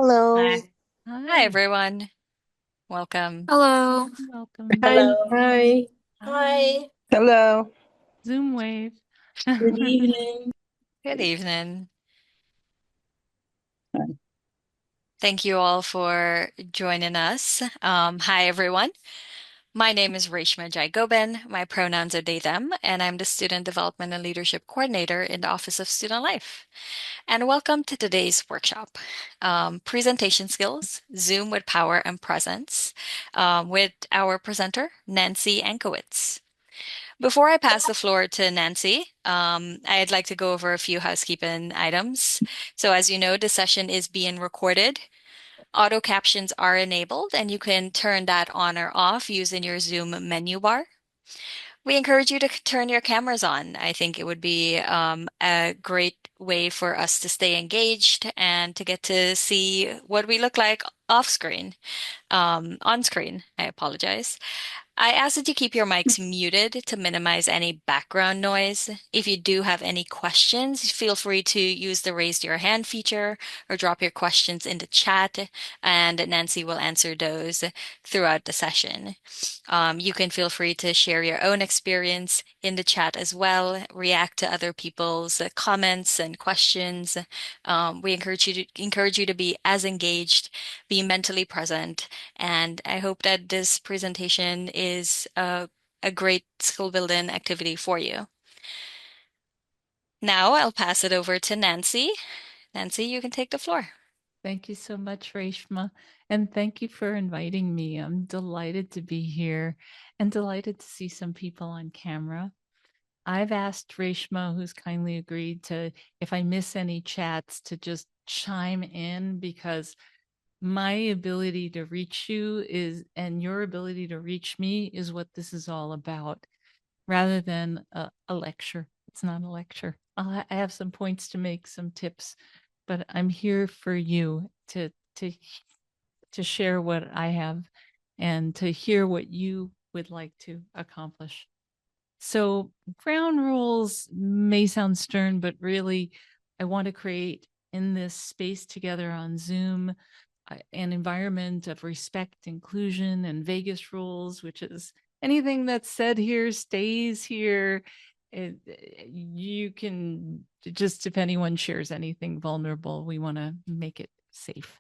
Hello. Hi. Hi, Hi. everyone. Welcome. Hello. Welcome. Hi. Hello. Hi. Hi. Hi. Hello. Zoom wave. Good evening. Good evening. Thank you all for joining us. Hi, everyone. My name is Reshma Jaigoben. My pronouns are they, them, and I'm the Student Development and Leadership Coordinator in the Office of Student Life. And welcome to today's workshop, Presentation Skills, Zoom with Power and Presence, with our presenter, Nancy Ancowitz. Before I pass the floor to Nancy, I'd like to go over a few housekeeping items. So as you know, the session is being recorded. Auto captions are enabled, and you can turn that on or off using your Zoom menu bar. We encourage you to turn your cameras on. I think it would be a great way for us to stay engaged and to get to see what we look like off screen, on screen. I apologize. I ask that you keep your mics muted to minimize any background noise. If you do have any questions, feel free to use the raise your hand feature or drop your questions in the chat, and Nancy will answer those throughout the session. You can feel free to share your own experience in the chat as well, react to other people's comments and questions. We encourage you to be as engaged, be mentally present, and I hope that this presentation is a great skill building activity for you. Now I'll pass it over to Nancy. Nancy, you can take the floor. Thank you so much, Reshma. And thank you for inviting me. I'm delighted to be here and delighted to see some people on camera. I've asked Reshma, who's kindly agreed to, if I miss any chats, to just chime in because my ability to reach you is, and your ability to reach me is what this is all about, rather than a lecture. It's not a lecture. I have some points to make, some tips, but I'm here for you to share what I have and to hear what you would like to accomplish. So ground rules may sound stern, but really I want to create in this space together on Zoom an environment of respect, inclusion, and Vegas rules, which is anything that's said here stays here. You can just, if anyone shares anything vulnerable, we want to make it safe.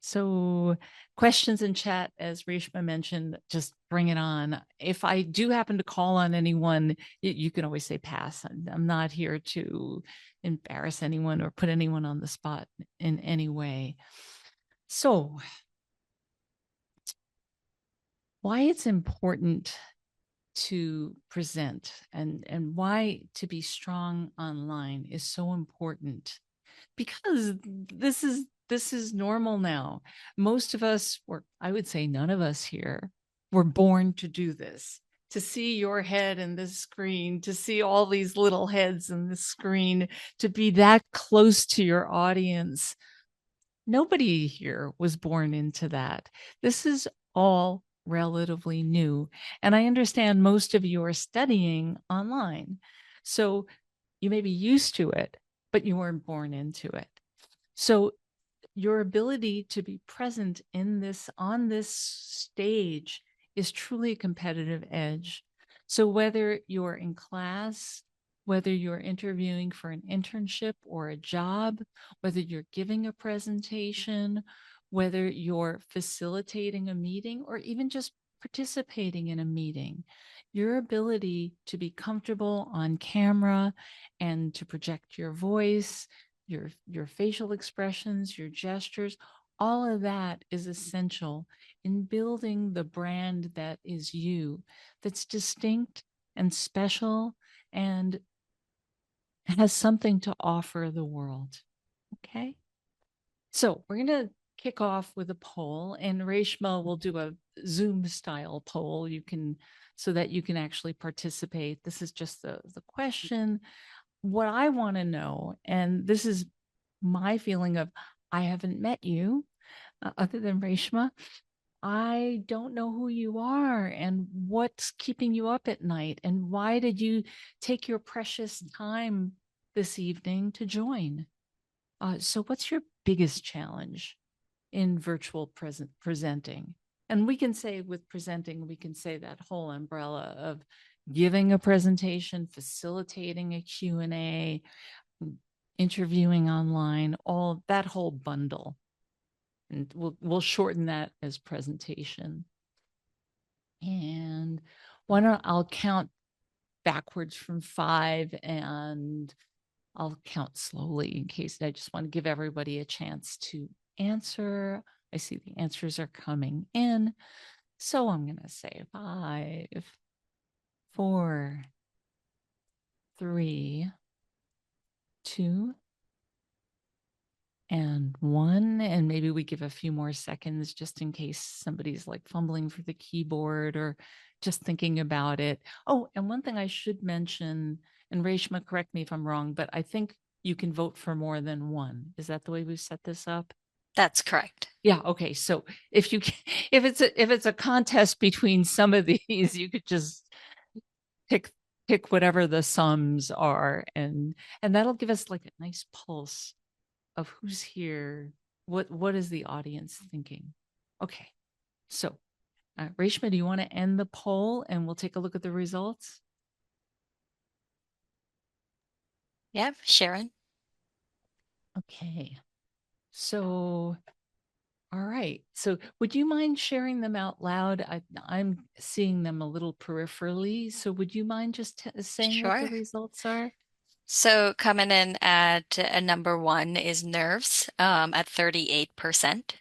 So questions in chat, as Reshma mentioned, just bring it on. If I do happen to call on anyone, you can always say pass. I'm not here to embarrass anyone or put anyone on the spot in any way. So why it's important to present and why to be strong online is so important, because this is normal now. Most of us, or I would say none of us here, were born to do this, to see your head in this screen, to see all these little heads in this screen, to be that close to your audience. Nobody here was born into that. This is all relatively new. And I understand most of you are studying online. So you may be used to it, but you weren't born into it. So your ability to be present in this, on this stage, is truly a competitive edge. So whether you're in class, whether you're interviewing for an internship or a job, whether you're giving a presentation, whether you're facilitating a meeting, or even just participating in a meeting, your ability to be comfortable on camera and to project your voice, your facial expressions, your gestures, all of that is essential in building the brand that is you, that's distinct and special and has something to offer the world. Okay? So we're going to kick off with a poll, and Reshma will do a Zoom style poll. You can, so that you can actually participate. This is just the question. What I want to know, and this is my feeling of, I haven't met you other than Reshma. I don't know who you are and what's keeping you up at night, and why did you take your precious time this evening to join? So what's your biggest challenge? in virtual presenting. And we can say with presenting, we can say that whole umbrella of giving a presentation, facilitating a Q&A, interviewing online, all that whole bundle. And we'll shorten that as presentation. And I'll count backwards from 5, and I'll count slowly in case I just want to give everybody a chance to answer. I see the answers are coming in. So I'm going to say 5, 4, 3, 2, and 1. And maybe we give a few more seconds just in case somebody's like fumbling for the keyboard or just thinking about it. Oh, and one thing I should mention, and Reshma, correct me if I'm wrong, but I think you can vote for more than one. Is that the way we've set this up? That's correct. Yeah. Okay. So if it's a contest between some of these, you could just pick whatever the sums are, and that'll give us like a nice pulse of who's here. What is the audience thinking? Okay. So, Reshma, do you want to end the poll and we'll take a look at the results? Yeah, Sharon. Okay. So, all right. So would you mind sharing them out loud? I'm seeing them a little peripherally. So would you mind just saying what the Sure. results are? So coming in at number 1 is nerves at 38%.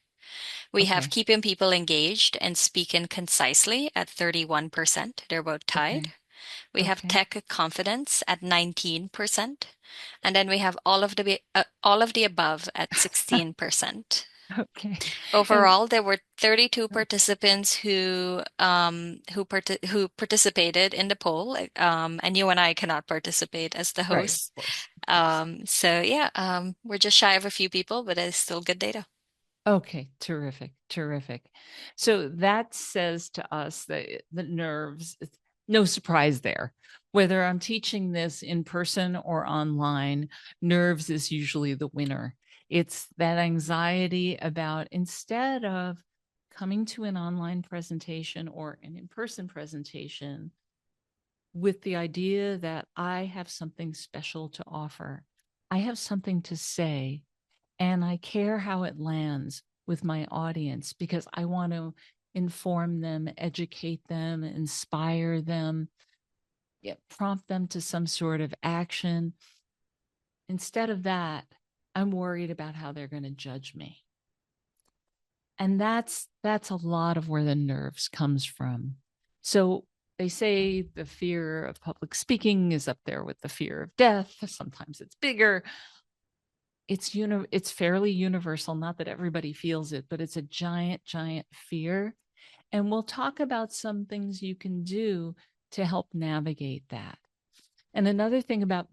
We have Okay. keeping people engaged and speaking concisely at 31%. They're both tied. Okay. We have Okay. tech confidence at 19%. And then we have all of the above at 16%. Okay. And Overall, there were 32 participants who participated in the poll, and you and I cannot participate as the right, of hosts. course. Of course. So yeah, we're just shy of a few people, but it's still good data. Okay, terrific, terrific. So that says to us that the nerves, no surprise there. Whether I'm teaching this in person or online, nerves is usually the winner. It's that anxiety about, instead of coming to an online presentation or an in-person presentation with the idea that I have something special to offer, I have something to say, and I care how it lands with my audience because I want to inform them, educate them, inspire them, prompt them to some sort of action. Instead of that, I'm worried about how they're going to judge me. And that's a lot of where the nerves comes from. So they say the fear of public speaking is up there with the fear of death. Sometimes it's bigger. It's fairly universal, not that everybody feels it, but it's a giant fear, and we'll talk about some things you can do to help navigate that. And another thing about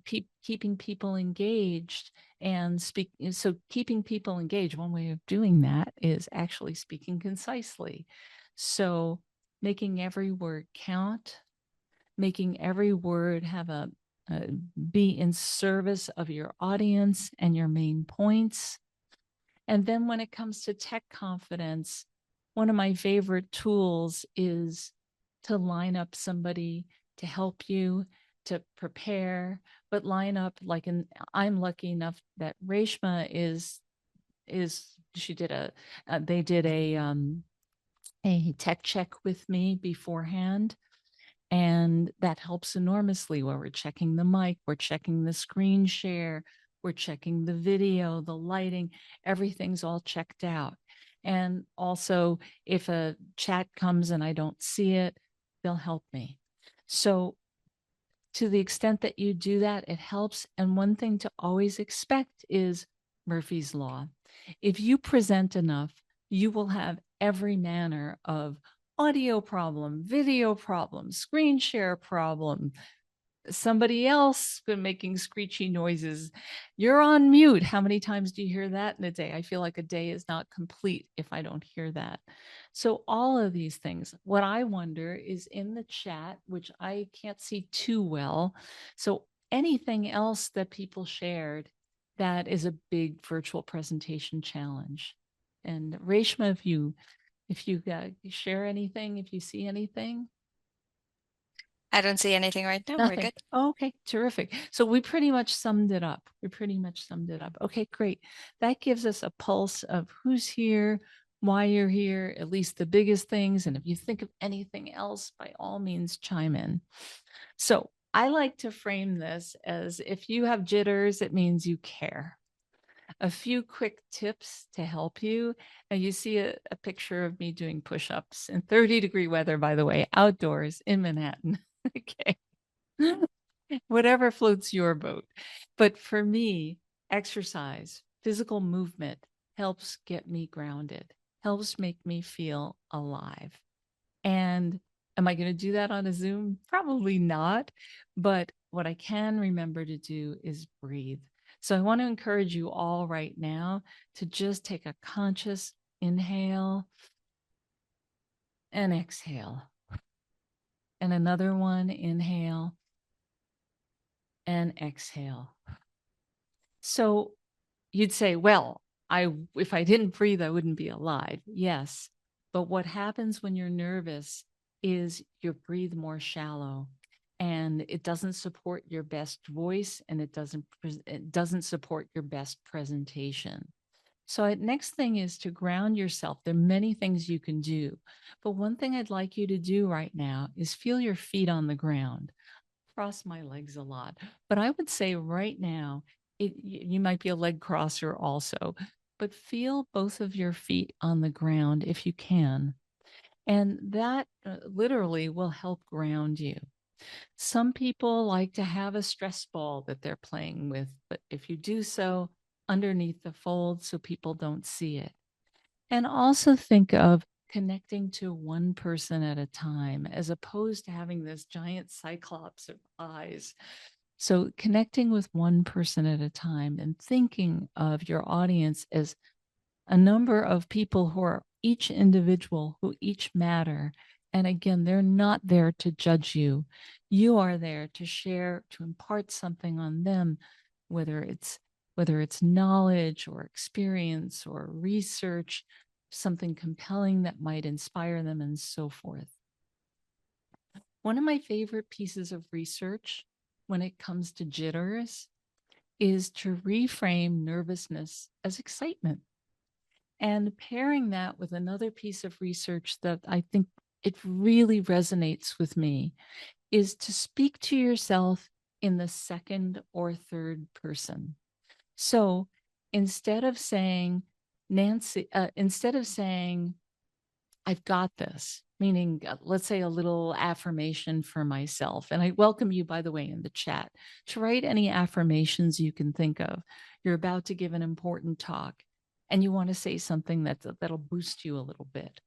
keeping people engaged and keeping people engaged, one way of doing that is actually speaking concisely. So making every word count, making every word have be in service of your audience and your main points. And then when it comes to tech confidence, one of my favorite tools is to line up somebody to help you to prepare, but line up I'm lucky enough that Reshma they did a tech check with me beforehand. And that helps enormously where we're checking the mic, we're checking the screen share, we're checking the video, the lighting, everything's all checked out. And also, if a chat comes and I don't see it, they'll help me. So to the extent that you do that, it helps. And one thing to always expect is Murphy's Law. If you present enough, you will have every manner of audio problem, video problem, screen share problem, somebody else making screechy noises. You're on mute. How many times do you hear that in a day? I feel like a day is not complete if I don't hear that. So all of these things, what I wonder is in the chat, which I can't see too well. So anything else that people shared that is a big virtual presentation challenge. And Reshma, if you share anything, if you see anything. I don't see anything right now. Nothing. We're good. Oh, okay, terrific. So we pretty much summed it up. Okay, great. That gives us a pulse of who's here, why you're here, at least the biggest things. And if you think of anything else, by all means, chime in. So I like to frame this as if you have jitters, it means you care. A few quick tips to help you. Now you see a picture of me doing push-ups in 30-degree weather, by the way, outdoors in Manhattan. Okay. Whatever floats your boat. But for me, exercise, physical movement helps get me grounded, helps make me feel alive. And am I going to do that on a Zoom? Probably not. But what I can remember to do is breathe. So I want to encourage you all right now to just take a conscious inhale and exhale. And another one, inhale and exhale. So you'd say, well, if I didn't breathe, I wouldn't be alive. Yes. But what happens when you're nervous is you breathe more shallow, and it doesn't support your best voice, and it doesn't support your best presentation. So next thing is to ground yourself. There are many things you can do, but one thing I'd like you to do right now is feel your feet on the ground. Cross my legs a lot, but I would say right now, you might be a leg crosser also, but feel both of your feet on the ground if you can. And that literally will help ground you. Some people like to have a stress ball that they're playing with, but if you do so, underneath the fold so people don't see it. And also think of connecting to one person at a time as opposed to having this giant cyclops of eyes. So connecting with one person at a time and thinking of your audience as a number of people who are each individual, who each matter. And again, they're not there to judge you. You are there to share, to impart something on them, whether it's knowledge or experience or research, something compelling that might inspire them, and so forth. One of my favorite pieces of research when it comes to jitters is to reframe nervousness as excitement. And pairing that with another piece of research that I think it really resonates with me is to speak to yourself in the second or third person. So instead of saying, I've got this, meaning, let's say a little affirmation for myself. And I welcome you, by the way, in the chat to write any affirmations you can think of. You're about to give an important talk and you want to say something that'll boost you a little bit.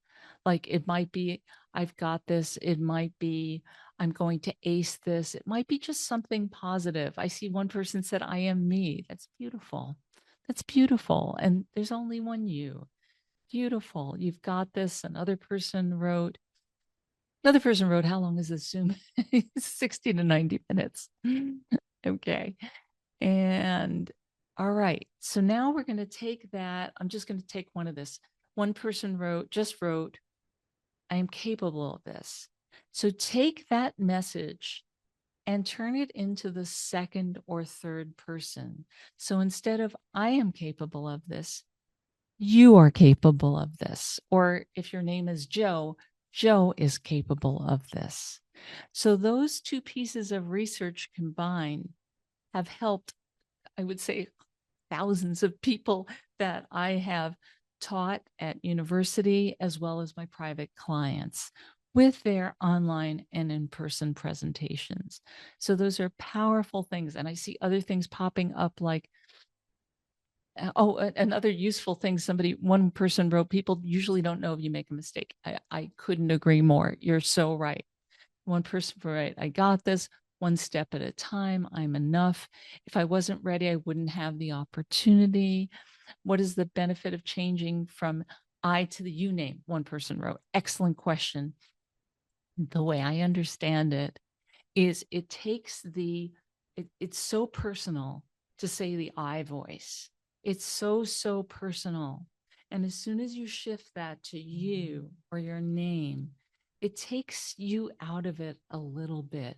Like it might be, I've got this. It might be, I'm going to ace this. It might be just something positive. I see one person said, I am me. That's beautiful. That's beautiful. And there's only one you. Beautiful. You've got this. Another person wrote, how long is this Zoom? 60 to 90 minutes. Okay. And all right. So now we're going to take that. I'm just going to take one of this. One person just wrote, I am capable of this. So take that message and turn it into the second or third person. So instead of I am capable of this, you are capable of this. Or if your name is Joe, Joe is capable of this. So those two pieces of research combined have helped, I would say, thousands of people that I have taught at university, as well as my private clients, with their online and in-person presentations. So those are powerful things. And I see other things popping up like, another useful thing, one person wrote, people usually don't know if you make a mistake. I couldn't agree more. You're so right. One person wrote, I got this one step at a time. I'm enough. If I wasn't ready, I wouldn't have the opportunity. What is the benefit of changing from I to the you name? One person wrote, excellent question. The way I understand it is it takes it's so personal to say the I voice. It's so personal. And as soon as you shift that to you or your name, it takes you out of it a little bit,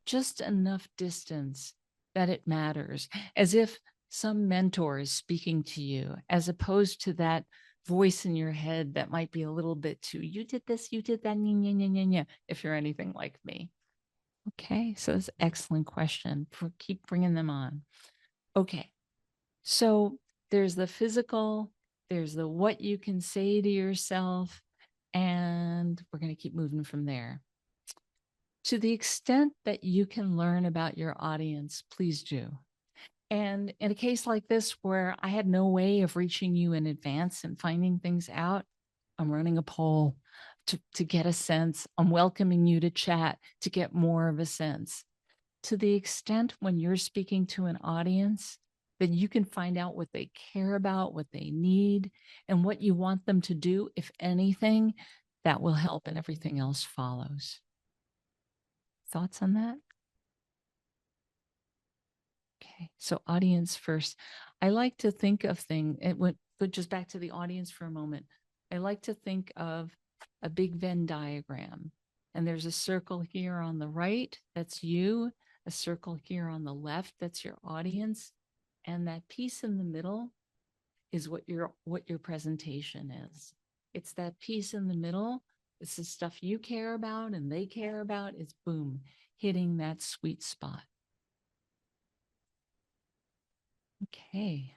just enough distance that it matters, as if some mentor is speaking to you, as opposed to that voice in your head that might be a little bit too, you did this, you did that, if you're anything like me. Okay, so that's an excellent question. Keep bringing them on. Okay, so there's the physical, there's the what you can say to yourself, and we're going to keep moving from there. To the extent that you can learn about your audience, please do. And in a case like this, where I had no way of reaching you in advance and finding things out, I'm running a poll to get a sense. I'm welcoming you to chat to get more of a sense. To the extent when you're speaking to an audience, that you can find out what they care about, what they need, and what you want them to do, if anything, that will help and everything else follows. Thoughts on that? Okay, so audience first. I like to think of things, but just back to the audience for a moment. I like to think of a big Venn diagram, and there's a circle here on the right, that's you, a circle here on the left, that's your audience, and that piece in the middle is what your presentation is. It's that piece in the middle. It's the stuff you care about and they care about. It's boom, hitting that sweet spot. Okay.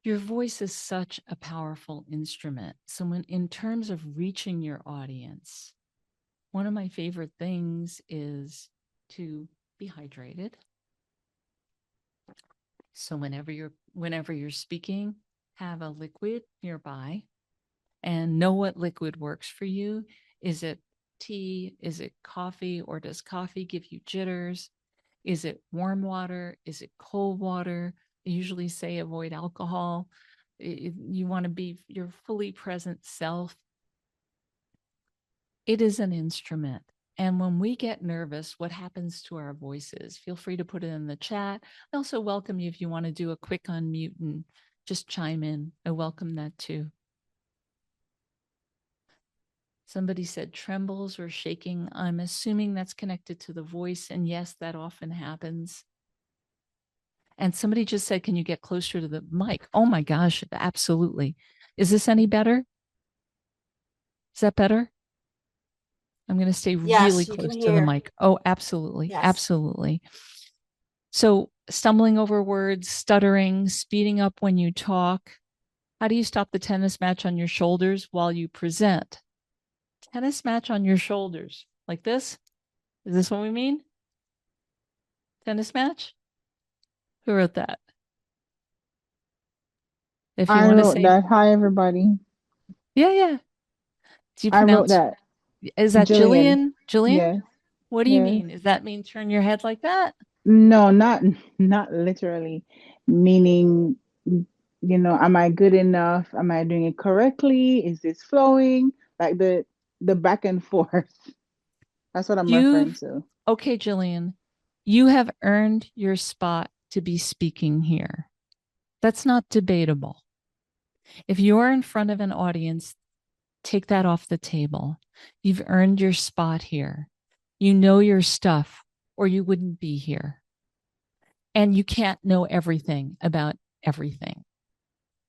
Your voice is such a powerful instrument. So in terms of reaching your audience, one of my favorite things is to be hydrated. So whenever you're speaking, have a liquid nearby and know what liquid works for you. Is it tea? Is it coffee? Or does coffee give you jitters? Is it warm water? Is it cold water? I usually say avoid alcohol. You want to be your fully present self. It is an instrument. And when we get nervous, what happens to our voices? Feel free to put it in the chat. I also welcome you if you want to do a quick unmute and just chime in. I welcome that too. Somebody said trembles or shaking. I'm assuming that's connected to the voice. And yes, that often happens. And somebody just said, can you get closer to the mic? Oh my gosh, absolutely. Is this any better? Is that better? I'm going to stay really close to the mic. Oh, absolutely. Yes. Absolutely. So stumbling over words, stuttering, speeding up when you talk. How do you stop the tennis match on your shoulders while you present? Tennis match on your shoulders. Like this? Is this what we mean? Tennis match? Who wrote that? If you I want to wrote say that. Hi, everybody. Yeah. Do you I wrote pronounce that. Is that Jillian? Jillian? Yes. What do you mean? Does that mean turn your head like that? No, not literally. Meaning, am I good enough? Am I doing it correctly? Is this flowing? Like the back and forth. That's what I'm referring to. Okay, Jillian, you have earned your spot to be speaking here. That's not debatable. If you're in front of an audience, take that off the table. You've earned your spot here. You know your stuff, or you wouldn't be here. And you can't know everything about everything.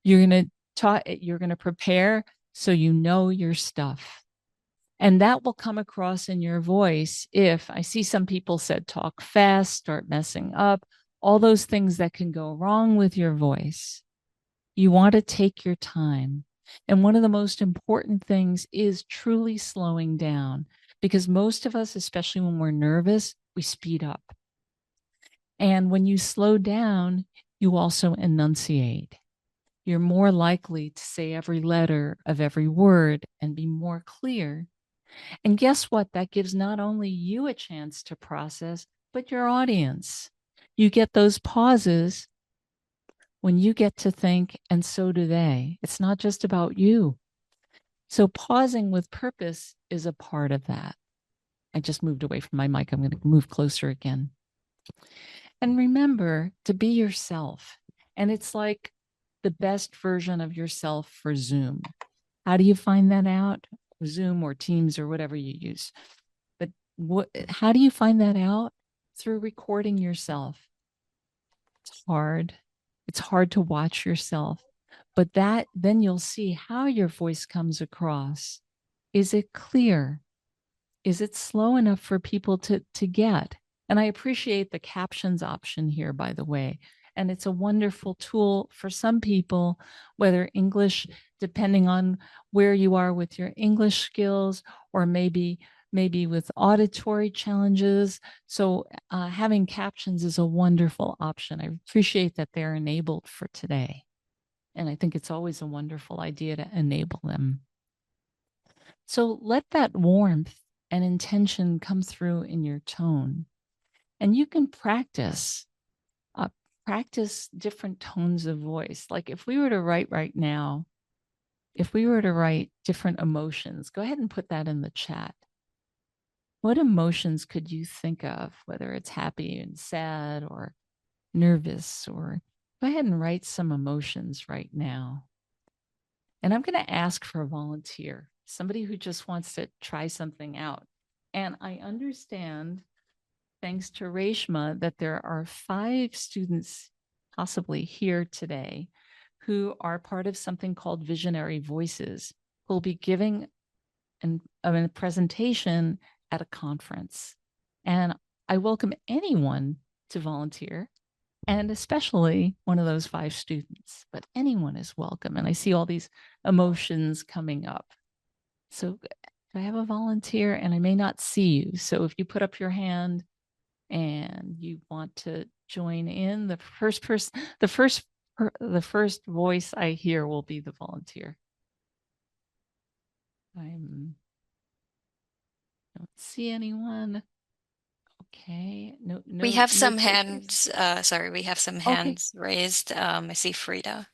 You're going to prepare so you know your stuff. And that will come across in your voice. If I see some people said talk fast, start messing up, all those things that can go wrong with your voice. You want to take your time. And one of the most important things is truly slowing down, because most of us, especially when we're nervous, we speed up. And when you slow down, you also enunciate. You're more likely to say every letter of every word and be more clear. And guess what? That gives not only you a chance to process, but your audience. You get those pauses when you get to think, and so do they. It's not just about you. So pausing with purpose is a part of that. I just moved away from my mic. I'm going to move closer again. And remember to be yourself. And it's like the best version of yourself for Zoom. How do you find that out? Zoom or Teams or whatever you use. But how do you find that out? Through recording yourself. It's hard. It's hard to watch yourself. But then you'll see how your voice comes across. Is it clear? Is it slow enough for people to get? And I appreciate the captions option here, by the way. And it's a wonderful tool for some people, whether English, depending on where you are with your English skills, or maybe with auditory challenges. So having captions is a wonderful option. I appreciate that they're enabled for today. And I think it's always a wonderful idea to enable them. So let that warmth and intention come through in your tone. And you can practice different tones of voice. Like if we were to write right now, if we were to write different emotions, go ahead and put that in the chat. What emotions could you think of, whether it's happy and sad or nervous, or go ahead and write some emotions right now. And I'm going to ask for a volunteer, somebody who just wants to try something out. And I understand, thanks to Reshma, that there are 5 students possibly here today who are part of something called Visionary Voices, who will be giving a presentation at a conference. And I welcome anyone to volunteer, and especially one of those 5 students, but anyone is welcome. And I see all these emotions coming up. So I have a volunteer, and I may not see you. So if you put up your hand and you want to join in, the first voice I hear will be the volunteer. I don't see anyone. Okay. No. We have some takers. hands. We have some hands raised. I see Frida.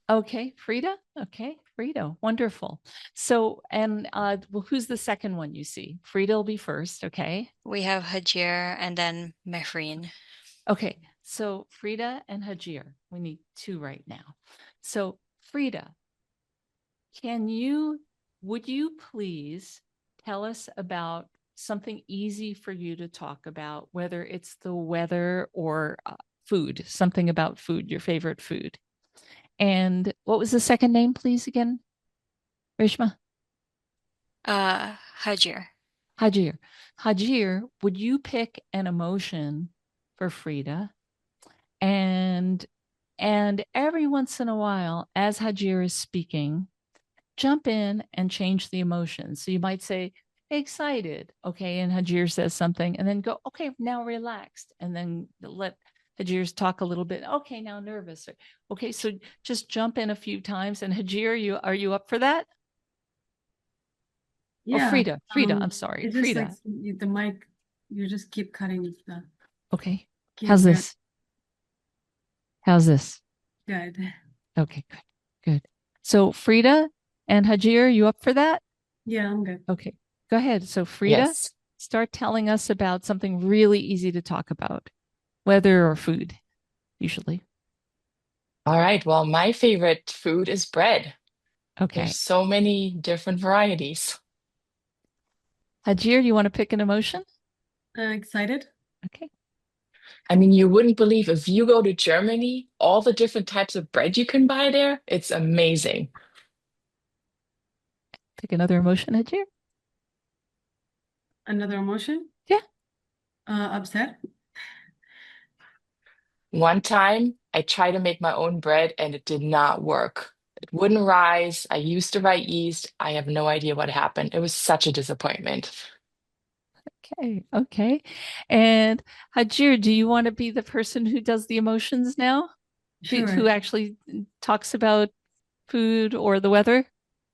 Okay, Frida. Okay, Frida. Wonderful. So, and well, who's the second one you see? Frida will be first. Okay. We have Hajir and then Mehreen. Okay, so Frida and Hajir. We need 2 right now. So, Frida, would you please tell us about something easy for you to talk about, whether it's the weather or food, something about food, your favorite food? And what was the second name, please, again, Reshma? Hajir. Hajir. Hajir, would you pick an emotion for Frida? And every once in a while, as Hajir is speaking, jump in and change the emotion. So you might say, excited. Okay. And Hajir says something, and then go, okay, now relaxed. And then let Hajir talk a little bit. Okay, now nervous. Okay. So just jump in a few times. And Hajir, are you up for that? Yeah. Oh, Frida, I'm sorry. It's just Frida. like the mic, you just keep cutting the. Okay. How's this? How's this? Good. Okay, good. So Frida and Hajir, you up for that? Yeah, I'm good. Okay, go ahead. So Frida, start telling us about something really easy to talk about, weather or food, usually. All right. Well, my favorite food is bread. Okay. There's so many different varieties. Hajir, you want to pick an emotion? Excited. Okay. I mean, you wouldn't believe if you go to Germany, all the different types of bread you can buy there. It's amazing. Pick another emotion, Hajir. Another emotion? Yeah. Upset. One time I tried to make my own bread and it did not work. It wouldn't rise. I used the right yeast. I have no idea what happened. It was such a disappointment. Okay. And Hajir, do you want to be the person who does the emotions now? Sure. Who actually talks about food or the weather?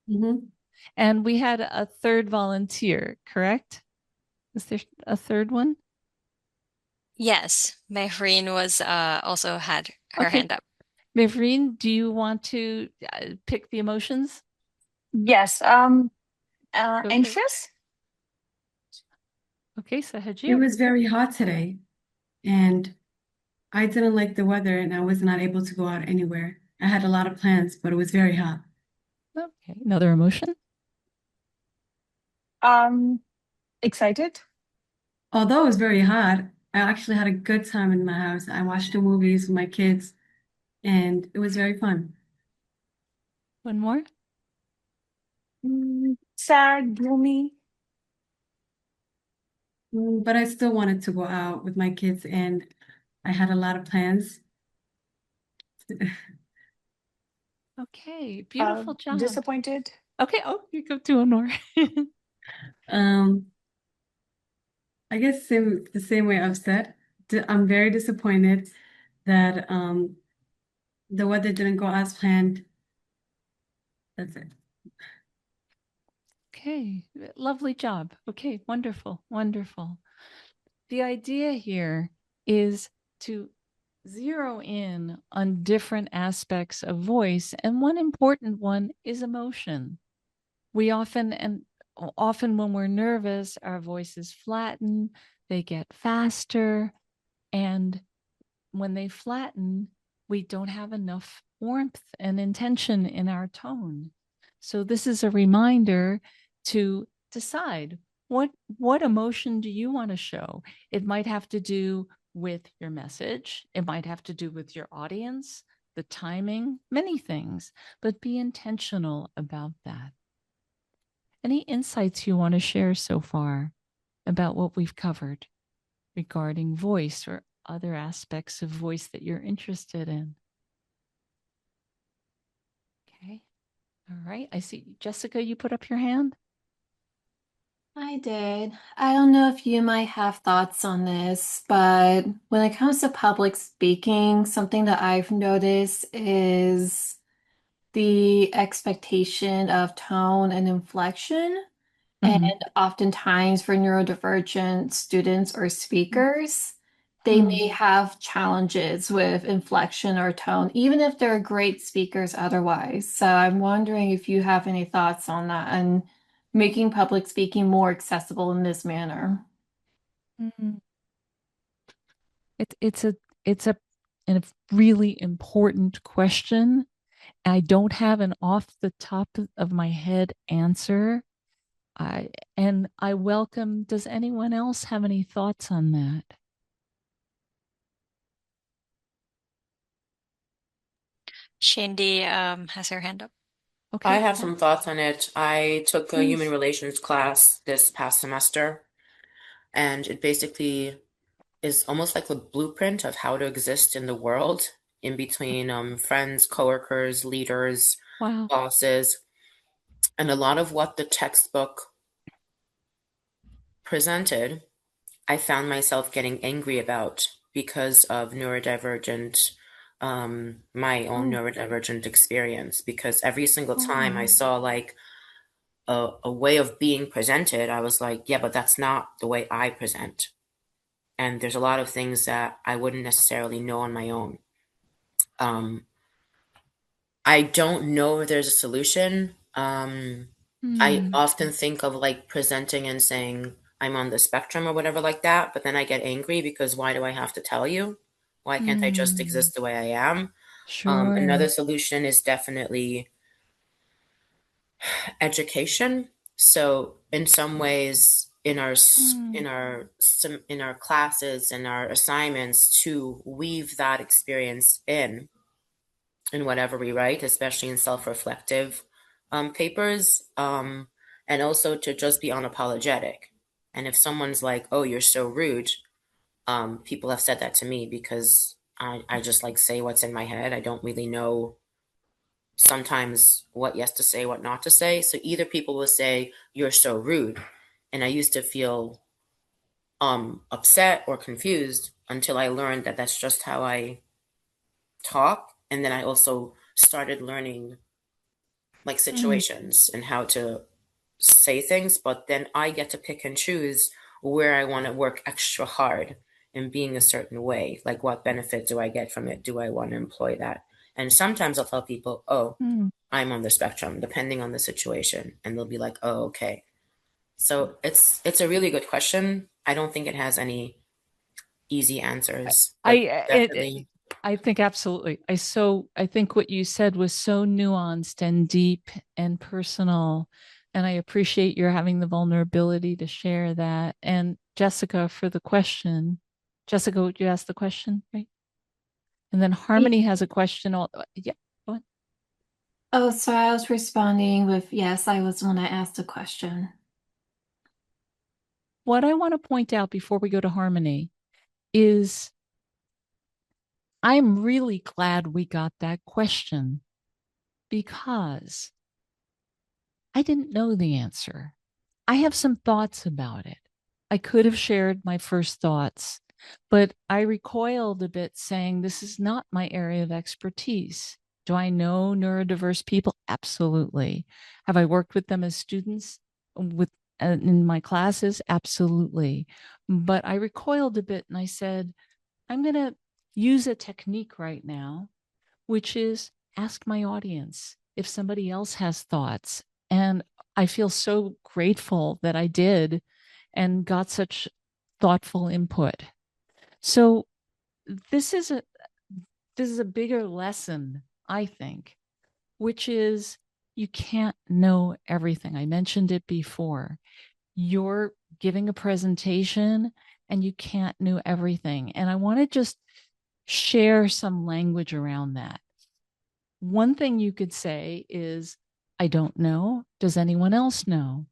Mm-hmm. And we had a third volunteer, correct? Is there a third one? Yes, Mehreen was also had her hand up. Mehreen, do you want to pick the emotions? Yes. Anxious. Okay, so Hajir. It was very hot today, and I didn't like the weather and I was not able to go out anywhere. I had a lot of plans, but it was very hot. Okay, another emotion. Excited. Although it was very hot, I actually had a good time in my house. I watched the movies with my kids and it was very fun. One more. Sad, gloomy. But I still wanted to go out with my kids and I had a lot of plans. Okay, beautiful job. Disappointed. Okay, oh, you go to one more. Um, I guess the same way I've said. I'm very disappointed that the weather didn't go as planned. That's it. Okay, lovely job. Okay, wonderful, wonderful. The idea here is to zero in on different aspects of voice, and one important one is emotion. We often when we're nervous, our voices flatten, they get faster, and when they flatten, we don't have enough warmth and intention in our tone. So this is a reminder to decide what emotion do you want to show? It might have to do with your message. It might have to do with your audience, the timing, many things, but be intentional about that. Any insights you want to share so far about what we've covered regarding voice or other aspects of voice that you're interested in? Okay. All right. I see. Jessica, you put up your hand. I did. I don't know if you might have thoughts on this, but when it comes to public speaking, something that I've noticed is the expectation of tone and inflection. And Mhm. oftentimes for neurodivergent students or speakers, they Hmm. may have challenges with inflection or tone, even if they're great speakers otherwise. So I'm wondering if you have any thoughts on that and making public speaking more accessible in this manner. Mhm. It's a really important question. I don't have an off the top of my head answer. I welcome. Does anyone else have any thoughts on that? Shindy has her hand up. I Okay, have some thoughts on it. I took a human please. relations class this past semester, and it basically is almost like a blueprint of how to exist in the world in between friends, coworkers, leaders, Wow. bosses, and a lot of what the textbook presented, I found myself getting angry about because of my own Oh, neurodivergent experience. Because every single time I oh. saw like a way of being presented, I was like, yeah, but that's not the way I present. And there's a lot of things that I wouldn't necessarily know on my own. Um, I don't know if there's a solution. I Hmm. often think of like presenting and saying I'm on the spectrum or whatever like that, but then I get angry because why do I have to tell you? Why can't I just Hmm. exist the way I am? Another Sure. solution is definitely education. So in some ways, Hmm. in our classes and our assignments, to weave that experience in whatever we write, especially in self-reflective papers, and also to just be unapologetic. And if someone's like, "Oh, you're so rude," people have said that to me because I just like say what's in my head. I don't really know sometimes what yes to say, what not to say. So either people will say, "You're so rude," and I used to feel upset or confused until I learned that that's just how I talk. And then I also started learning like Hmm. situations and how to say things, but then I get to pick and choose where I want to work extra hard in being a certain way. Like, what benefit do I get from it? Do I want to employ that? And sometimes I'll tell people, oh, Hmm. I'm on the spectrum, depending on the situation. And they'll be like, oh, okay. So it's a really good question. I don't think it has any easy answers, but definitely. I think absolutely. I think what you said was so nuanced and deep and personal. And I appreciate your having the vulnerability to share that. And Jessica, for the question. Jessica, would you ask the question, right? And then Harmony has a question. Yeah. Go on. Oh, so I was responding with yes, I was the one that asked the question. What I want to point out before we go to Harmony is I'm really glad we got that question because I didn't know the answer. I have some thoughts about it. I could have shared my first thoughts, but I recoiled a bit saying this is not my area of expertise. Do I know neurodiverse people? Absolutely. Have I worked with them as students in my classes? Absolutely. But I recoiled a bit and I said, I'm going to use a technique right now, which is ask my audience if somebody else has thoughts. And I feel so grateful that I did and got such thoughtful input. So this is a bigger lesson, I think, which is you can't know everything. I mentioned it before. You're giving a presentation and you can't know everything. And I want to just share some language around that. One thing you could say is, I don't know. Does anyone else know?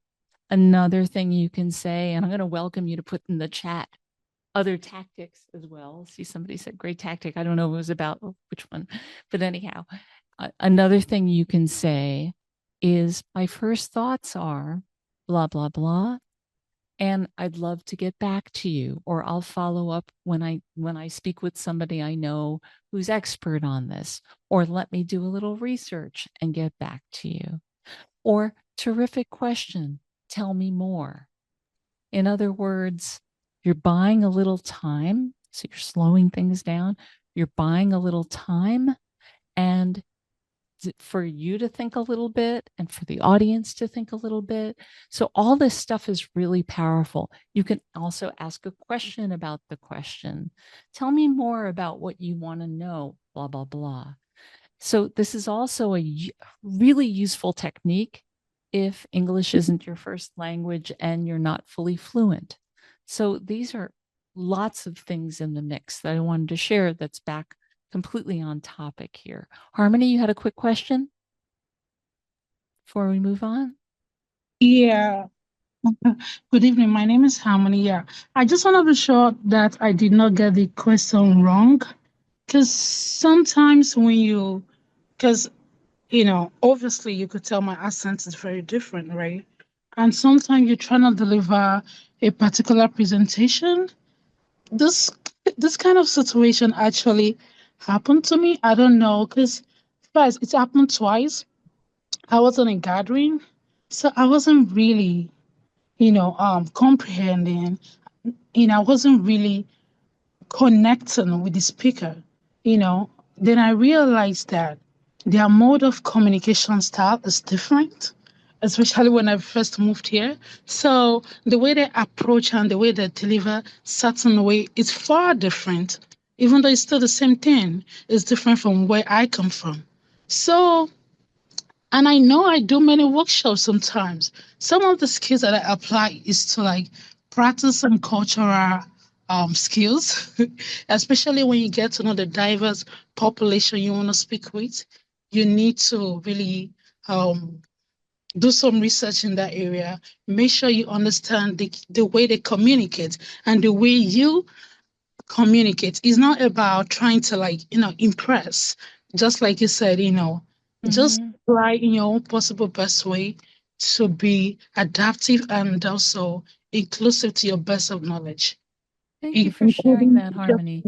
Another thing you can say, and I'm going to welcome you to put in the chat other tactics as well. See, somebody said great tactic. I don't know if it was about which one, but anyhow, another thing you can say is, my first thoughts are blah, blah, blah. And I'd love to get back to you, or I'll follow up when I speak with somebody I know who's expert on this, or let me do a little research and get back to you. Or terrific question, tell me more. In other words, you're buying a little time, so you're slowing things down. You're buying a little time, and for you to think a little bit and for the audience to think a little bit. So all this stuff is really powerful. You can also ask a question about the question. Tell me more about what you want to know, blah, blah, blah. So this is also a really useful technique if English isn't your first language and you're not fully fluent. So these are lots of things in the mix that I wanted to share that's back completely on topic here. Harmony, you had a quick question before we move on? Yeah. Good evening. My name is Harmony. Yeah. I just want to be sure that I did not get the question wrong. Because sometimes because, obviously you could tell my accent is very different, right? And sometimes you're trying to deliver a particular presentation. This, this kind of situation actually happened to me. I don't know. Because first, it's happened twice. I was in a gathering. So I wasn't really comprehending, I wasn't really connecting with the speaker, you know. Then I realized that their mode of communication style is different, especially when I first moved here. So the way they approach and the way they deliver certain way is far different, even though it's still the same thing. It's different from where I come from. So and I know I do many workshops sometimes. Some of the skills that I apply is to like practice some cultural skills, especially when you get to know the diverse population you want to speak with. You need to really do some research in that area. Make sure you understand the way they communicate and the way you communicate. It's not about trying to impress. Just like you said, just try in your own possible best way to be adaptive and also inclusive to your best of knowledge. Thank you for sharing that, Harmony.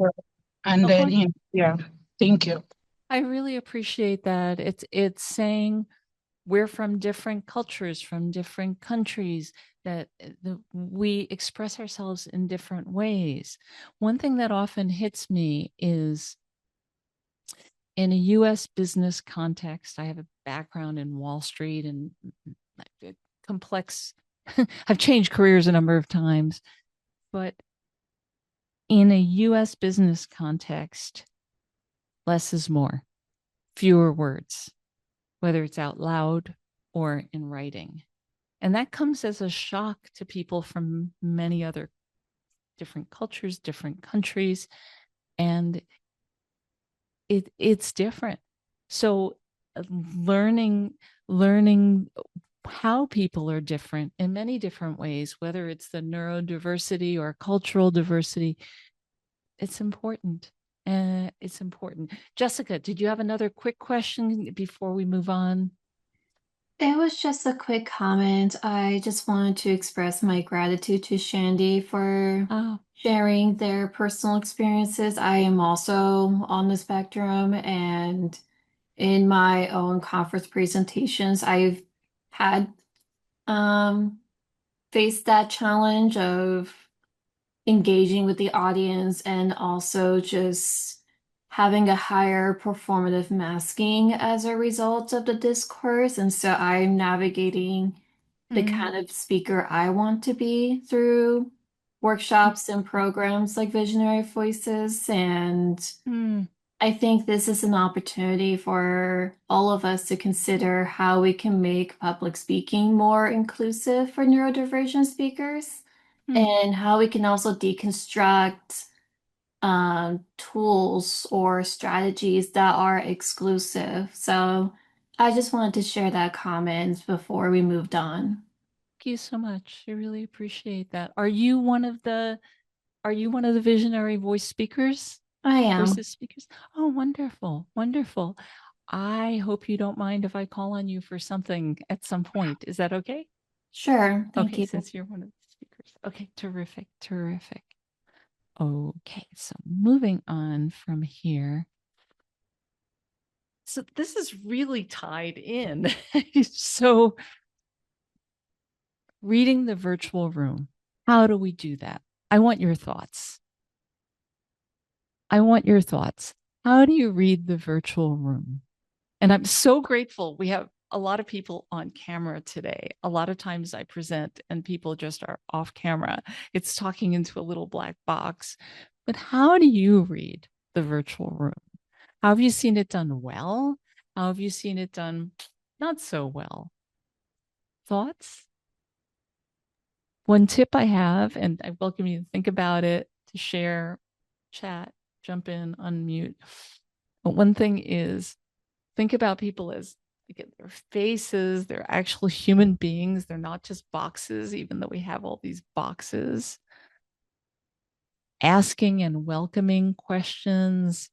And then, yeah, thank you. I really appreciate that. It's saying we're from different cultures, from different countries, that we express ourselves in different ways. One thing that often hits me is in a US business context. I have a background in Wall Street and complex, I've changed careers a number of times, but in a US business context, less is more, fewer words, whether it's out loud or in writing. And that comes as a shock to people from many other different cultures, different countries, and it's different. So learning how people are different in many different ways, whether it's the neurodiversity or cultural diversity, it's important. It's important. Jessica, did you have another quick question before we move on? It was just a quick comment. I just wanted to express my gratitude to Shandy for sharing their personal experiences. I am also on the spectrum, and in my own conference presentations, I've had faced that challenge of engaging with the audience and also just having a higher performative masking as a result of the discourse. And so I'm navigating the kind of speaker I want to be through workshops and programs like Visionary Voices. And I think this is an opportunity for all of us to consider how we can make public speaking more inclusive for neurodivergent speakers and how we can also deconstruct tools or strategies that are exclusive. So I just wanted to share that comment before we moved on. Thank you so much. I really appreciate that. Are you one of the visionary voice speakers? I am. Voices speakers? Oh, wonderful. Wonderful. I hope you don't mind if I call on you for something at some point. Is that okay? Sure. Thank you. Since you're one of the speakers. Okay, terrific, terrific. Okay, so moving on from here. So this is really tied in. So reading the virtual room, how do we do that? I want your thoughts. How do you read the virtual room? And I'm so grateful. We have a lot of people on camera today. A lot of times I present and people just are off camera. It's talking into a little black box. But how do you read the virtual room? How have you seen it done well? How have you seen it done not so well? Thoughts? One tip I have, and I welcome you to think about it, to share, chat, jump in, unmute. But one thing is, think about people as their faces, they're actual human beings. They're not just boxes, even though we have all these boxes. Asking and welcoming questions,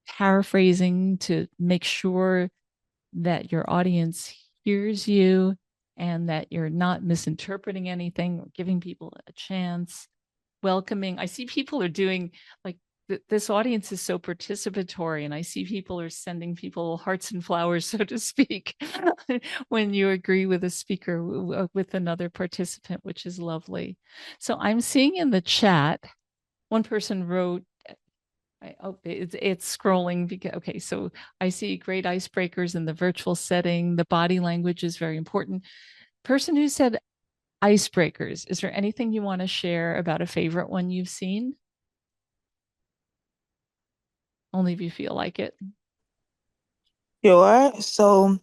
paraphrasing to make sure that your audience hears you and that you're not misinterpreting anything or giving people a chance. Welcoming. I see people are doing like this audience is so participatory, and I see people are sending people hearts and flowers, so to speak, when you agree with a speaker with another participant, which is lovely. So I'm seeing in the chat, one person wrote, it's scrolling because, okay, so I see great icebreakers in the virtual setting. The body language is very important. Person who said icebreakers, is there anything you want to share about a favorite one you've seen? Only if you feel like it. Sure. So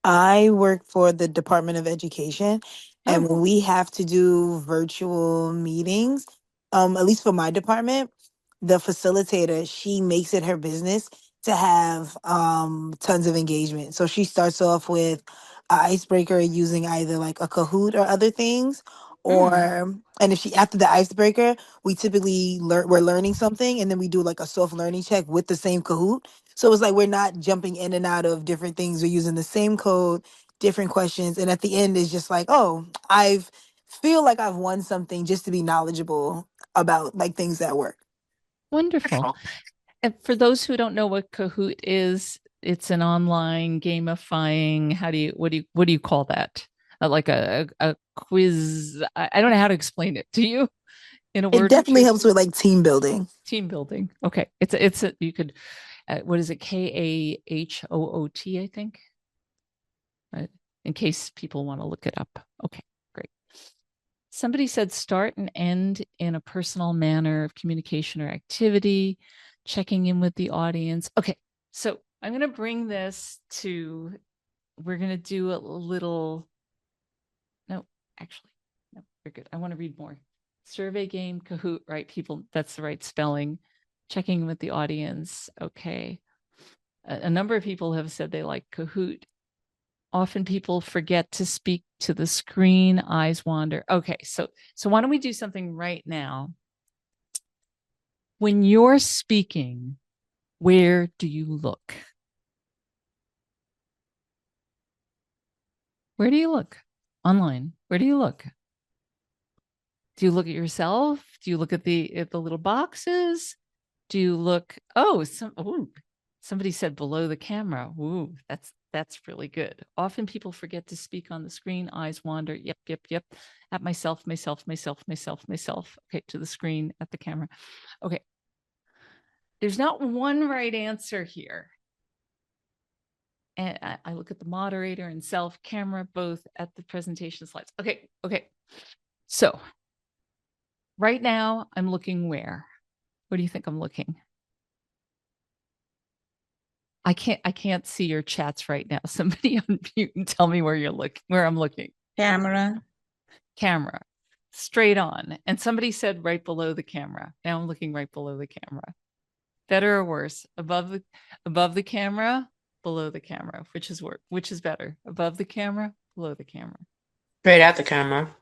I work for the Department of Education, and when we have to do virtual meetings, at least for my department, the facilitator, she makes it her business to have tons of engagement. So she starts off with an icebreaker using either like a Kahoot or other things, or and if she after the icebreaker, we typically we're learning something, and then we do like a soft learning check with the same Kahoot. So it's like we're not jumping in and out of different things. We're using the same code, different questions, and at the end is just like, oh, I've feel like I've won something just to be knowledgeable about like things at work. Wonderful. And for those who don't know what Kahoot is, it's an online gamifying. What do you call that? Like a quiz. I don't know how to explain it. Do you? In a It word definitely helps with like team building. Team building. Okay. It's a you could what is it? KAHOOT, I think. In case people want to look it up. Okay, great. Somebody said start and end in a personal manner of communication or activity, checking in with the audience. Okay, so I'm going to bring this to, we're going to do a little, no, actually, no, we're good. I want to read more. Survey game, Kahoot, right? People, that's the right spelling. Checking in with the audience. Okay. A number of people have said they like Kahoot. Often people forget to speak to the screen, eyes wander. Okay, so why don't we do something right now? When you're speaking, where do you look? Where do you look? Online. Where do you look? Do you look at yourself? Do you look at the little boxes? Do you look, somebody said below the camera. Ooh, that's really good. Often people forget to speak on the screen, eyes wander. Yep. At myself. Okay, to the screen, at the camera. Okay. There's not one right answer here. And I look at the moderator and self, camera, both at the presentation slides. Okay. So right now I'm looking where? Where do you think I'm looking? I can't see your chats right now. Somebody unmute and tell me where you're looking, where I'm looking. Camera. Straight on. And somebody said right below the camera. Now I'm looking right below the camera. Better or worse? Above the camera, below the camera. Which is better? Above the camera, below the camera. Right at the camera.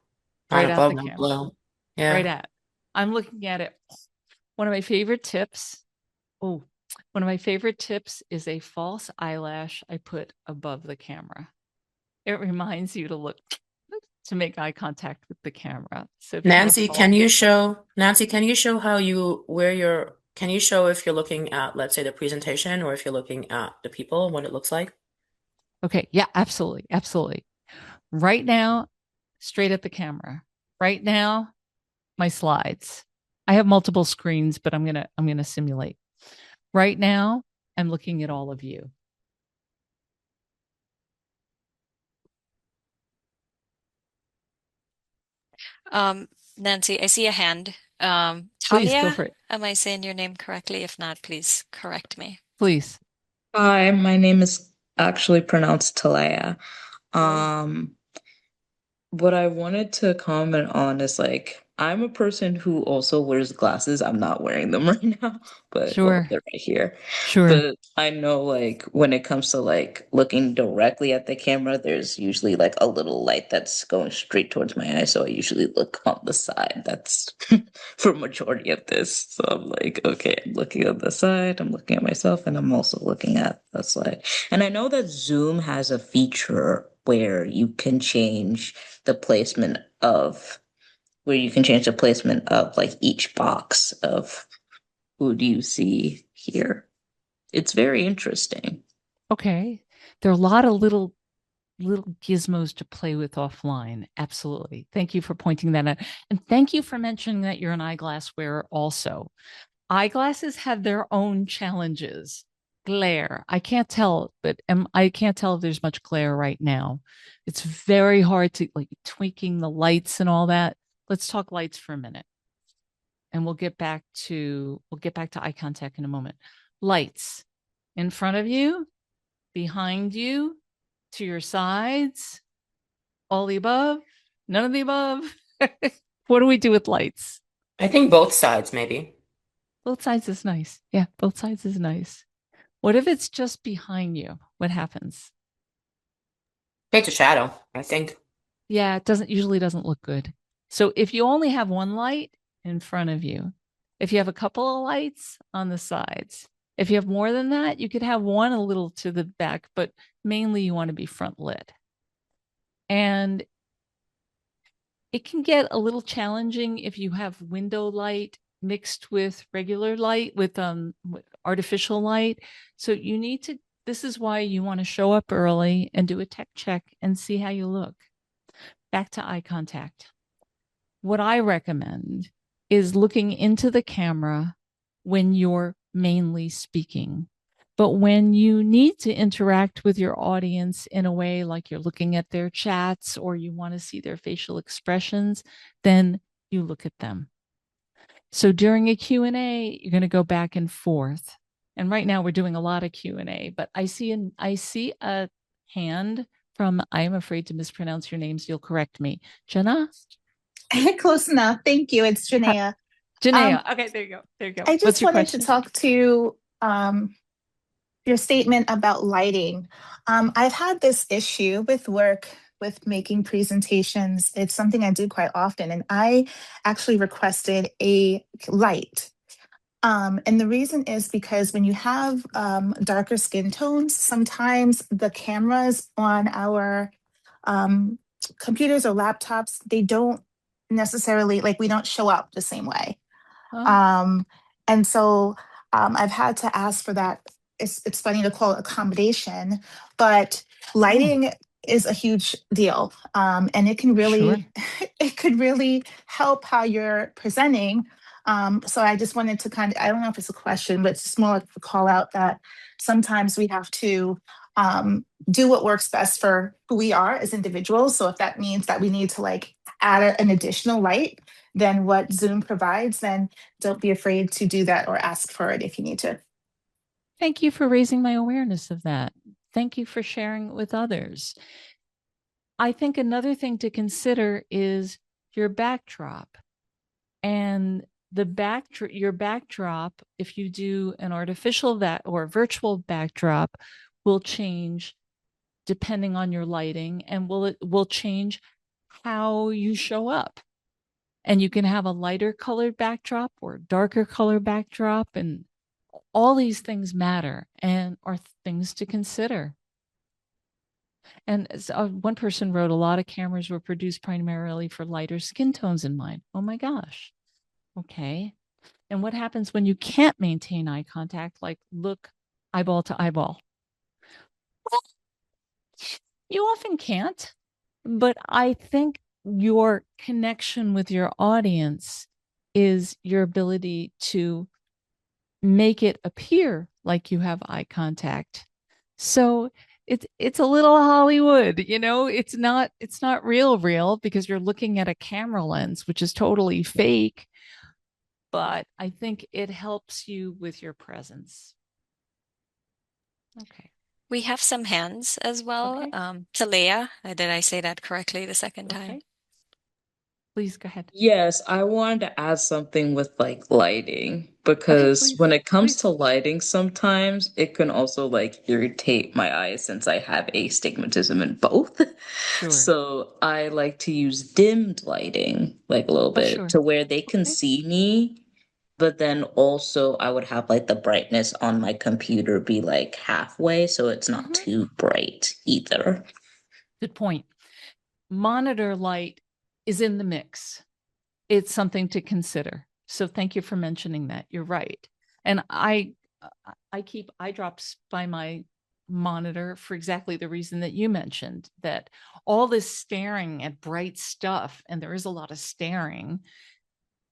Not Right above, at the not camera. below. Yeah. Right at. I'm looking at it. One of my favorite tips. One of my favorite tips is a false eyelash I put above the camera. It reminds you to look, to make eye contact with the camera. So Nancy, can you show how can you show if you're looking at, let's say, the presentation, or if you're looking at the people, what it looks like? Okay. Yeah, absolutely. Right now, straight at the camera. Right now, my slides. I have multiple screens, but I'm gonna simulate. Right now, I'm looking at all of you. Nancy, I see a hand. Please go Talia, for it. am I saying your name correctly? If not, please correct me. Please. Hi, my name is actually pronounced Talaya. What I wanted to comment on is like, I'm a person who also wears glasses. I'm not wearing them right now, but well, Sure. they're right here. Sure. But I know like when it comes to like looking directly at the camera, there's usually like a little light that's going straight towards my eye. So I usually look on the side. That's for majority of this. So I'm like, okay, I'm looking on the side, I'm looking at myself, and I'm also looking at the slide. And I know that Zoom has a feature where you can change the placement of like each box of who do you see here. It's very interesting. Okay. There are a lot of little gizmos to play with offline. Absolutely. Thank you for pointing that out. And thank you for mentioning that you're an eyeglass wearer also. Eyeglasses have their own challenges. Glare. I can't tell, but I can't tell if there's much glare right now. It's very hard to like tweaking the lights and all that. Let's talk lights for a minute. And we'll get back to eye contact in a moment. Lights in front of you, behind you, to your sides, all the above, none of the above. What do we do with lights? I think both sides, maybe. Both sides is nice. Yeah, both sides is nice. What if it's just behind you? What happens? It's a shadow, I think. Yeah, it usually doesn't look good. So if you only have one light in front of you, if you have a couple of lights on the sides, if you have more than that, you could have one a little to the back, but mainly you want to be front lit. And it can get a little challenging if you have window light mixed with regular light, with artificial light. So you need to, this is why you want to show up early and do a tech check and see how you look. Back to eye contact. What I recommend is looking into the camera when you're mainly speaking. But when you need to interact with your audience in a way like you're looking at their chats or you want to see their facial expressions, then you look at them. So during a Q&A, you're going to go back and forth. And right now we're doing a lot of Q&A, but I see a hand from, I am afraid to mispronounce your names. You'll correct me. Jenna? Close enough. Thank you. It's Janaea. Janaea. Okay, there you go. There you go. I What's just your wanted to question? talk to your statement about lighting. I've had this issue with work with making presentations. It's something I do quite often, and I actually requested a light. And the reason is because when you have darker skin tones, sometimes the cameras on our computers or laptops, they don't necessarily, like, we don't show up the same way. And so I've had to ask for that. It's funny to call it accommodation, but lighting is a huge deal. And it can really, it could really help how you're presenting. So I just wanted to kind of, I don't know if it's a question, but it's just more like a call out that sometimes we have to do what works best for who we are as individuals. So if that means that we need to like add an additional light than what Zoom provides, then don't be afraid to do that or ask for it if you need to. Thank you for raising my awareness of that. Thank you for sharing it with others. I think another thing to consider is your backdrop. And your backdrop, if you do an artificial or virtual backdrop, will change depending on your lighting, and will change how you show up. And you can have a lighter colored backdrop or darker color backdrop, and all these things matter and are things to consider. And one person wrote, a lot of cameras were produced primarily for lighter skin tones in mind. Oh my gosh. Okay. And what happens when you can't maintain eye contact, like look eyeball to eyeball? Well, you often can't, but I think your connection with your audience is your ability to make it appear like you have eye contact. So it's a little Hollywood, it's not real because you're looking at a camera lens, which is totally fake. But I think it helps you with your presence. Okay. We have some hands as well. Okay. Talia, did I say that correctly the second time? Okay. Please go ahead. Yes, I wanted to add something with like lighting because when it comes to lighting, sometimes it can also like irritate my eyes since I have astigmatism in both. Sure. So I like to use dimmed lighting like a little bit to where they can see me, but then also I would have like the brightness on my computer be like halfway so it's not too bright either. Good point. Monitor light is in the mix. It's something to consider. So thank you for mentioning that. You're right. And I keep eye drops by my monitor for exactly the reason that you mentioned, that all this staring at bright stuff, and there is a lot of staring,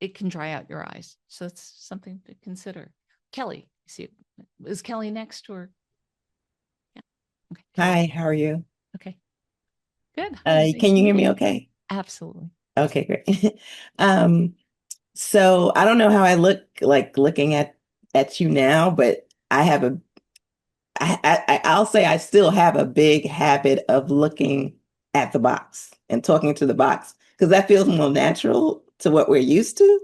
it can dry out your eyes. So it's something to consider. Kelly, is Kelly next or? Yeah. Okay. Hi, how are you? Okay. Good. Can you hear me okay? Absolutely. Okay, great. So I don't know how I look like looking at you now, but I'll say I still have a big habit of looking at the box and talking to the box because that feels more natural to what we're used to.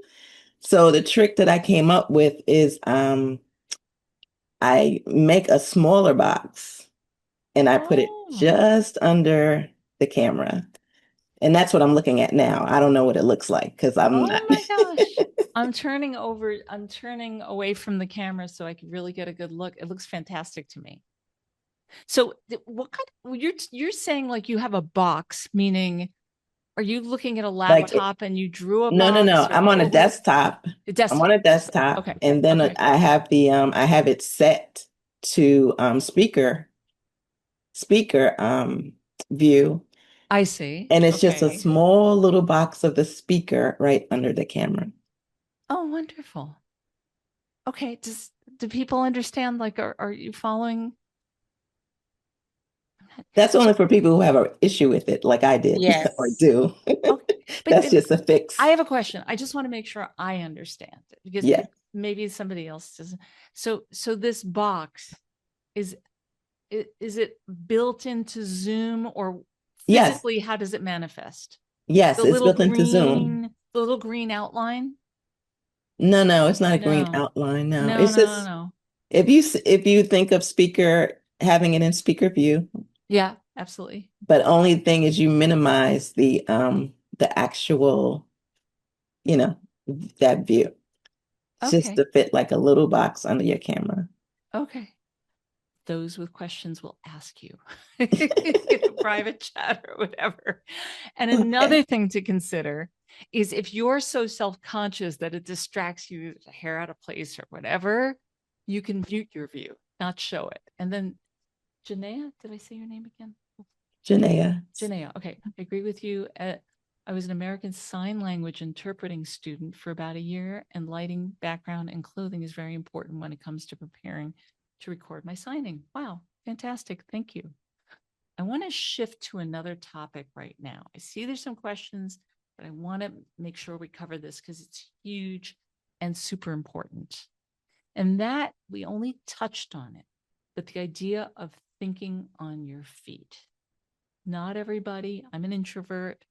So the trick that I came up with is I make a smaller box and I put it just under the camera. And that's what I'm looking at now. I don't know what it looks like because I'm not. Oh my gosh. I'm turning away from the camera so I can really get a good look. It looks fantastic to me. So what kind of, you're saying like you have a box, meaning are you looking at a laptop and you drew a box? No. I'm on a desktop. I'm on a desktop. Okay. And then I have I have it set to speaker view. I see. And it's just a small little box of the speaker right under the camera. Oh, wonderful. Okay. Do people understand? Like, are you following? That's only for people who have an issue with it, like I did or Yes. do. Okay, That's just a fix. I have a question. I just want to make sure I understand it, because Yeah. maybe somebody else doesn't. So this box is it built into Zoom, or Yes. physically, how does it manifest? Yes, The it's built into Zoom. the little green outline? No, it's not a green No. outline. No, No, it's no, no, just no. if you think of speaker, having it in speaker view, Yeah, absolutely. but only thing is you minimize the actual, you know, that view. It's just Okay. to fit like a little box under your camera. Okay. Those with questions will ask you in a private chat or whatever. And another thing to consider is, if you're so self-conscious that it distracts you, hair out of place or whatever, you can mute your view, not show it. And then Janaea, did I say your name again? Janaea. Okay, I agree with you. I was an American Sign Language interpreting student for about a year, and lighting, background, and clothing is very important when it comes to preparing to record my signing. Wow, fantastic. Thank you. I want to shift to another topic right now. I see there's some questions, but I want to make sure we cover this because it's huge and super important. And that, we only touched on it, but the idea of thinking on your feet. Not everybody, I'm an introvert.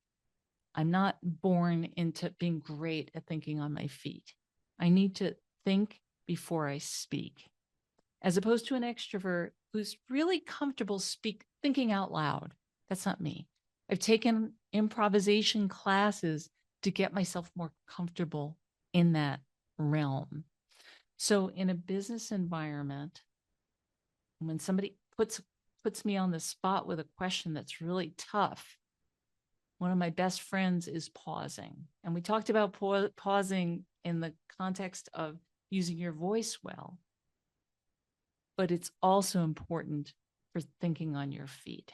I'm not born into being great at thinking on my feet. I need to think before I speak, as opposed to an extrovert who's really comfortable thinking out loud. That's not me. I've taken improvisation classes to get myself more comfortable in that realm. So in a business environment, when somebody puts me on the spot with a question that's really tough, one of my best friends is pausing. And we talked about pausing in the context of using your voice well, but it's also important for thinking on your feet.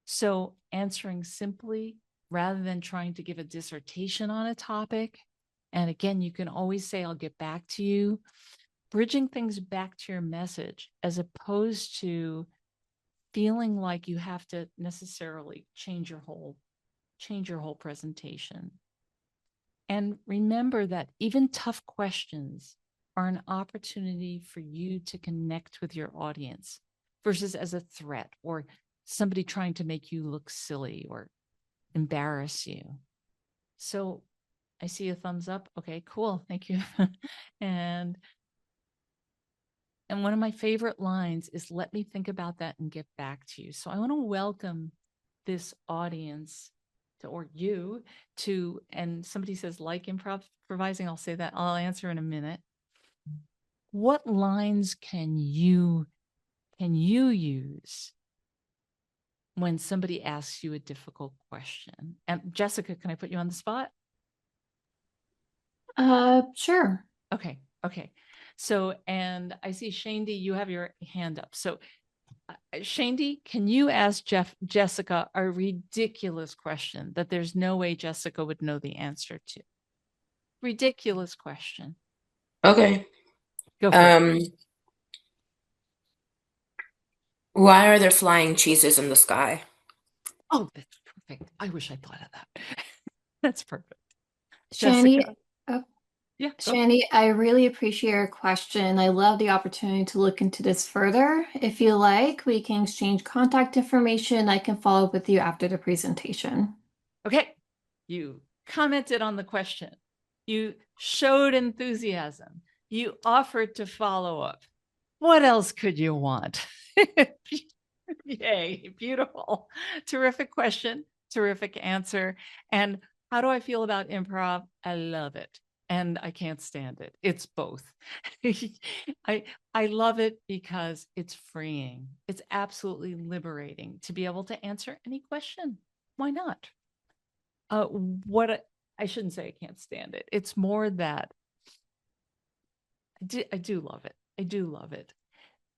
So answering simply rather than trying to give a dissertation on a topic. And again, you can always say, I'll get back to you. Bridging things back to your message, as opposed to feeling like you have to necessarily change your whole presentation. And remember that even tough questions are an opportunity for you to connect with your audience, versus as a threat or somebody trying to make you look silly or embarrass you. So I see a thumbs up. Okay, cool. Thank you. And one of my favorite lines is, let me think about that and get back to you. So I want to welcome this audience or you to, and somebody says like improvising. I'll say that. I'll answer in a minute. What lines can you use when somebody asks you a difficult question? And Jessica, can I put you on the spot? Sure. Okay. So, and I see Shandy, you have your hand up. So Shandy, can you ask Jessica a ridiculous question that there's no way Jessica would know the answer to? Ridiculous question. Okay. Go for it. Why are there flying cheeses in the sky? Oh, that's perfect. I wish I thought of that. That's perfect. Shani, Jessica. Yeah. Shani, I really appreciate your question. I love the opportunity to look into this further. If you like, we can exchange contact information. I can follow up with you after the presentation. Okay. You commented on the question. You showed enthusiasm. You offered to follow up. What else could you want? Yay, beautiful. Terrific question, terrific answer. And how do I feel about improv? I love it. And I can't stand it. It's both. I love it because it's freeing. It's absolutely liberating to be able to answer any question. Why not? I shouldn't say I can't stand it. It's more that I do love it. I do love it.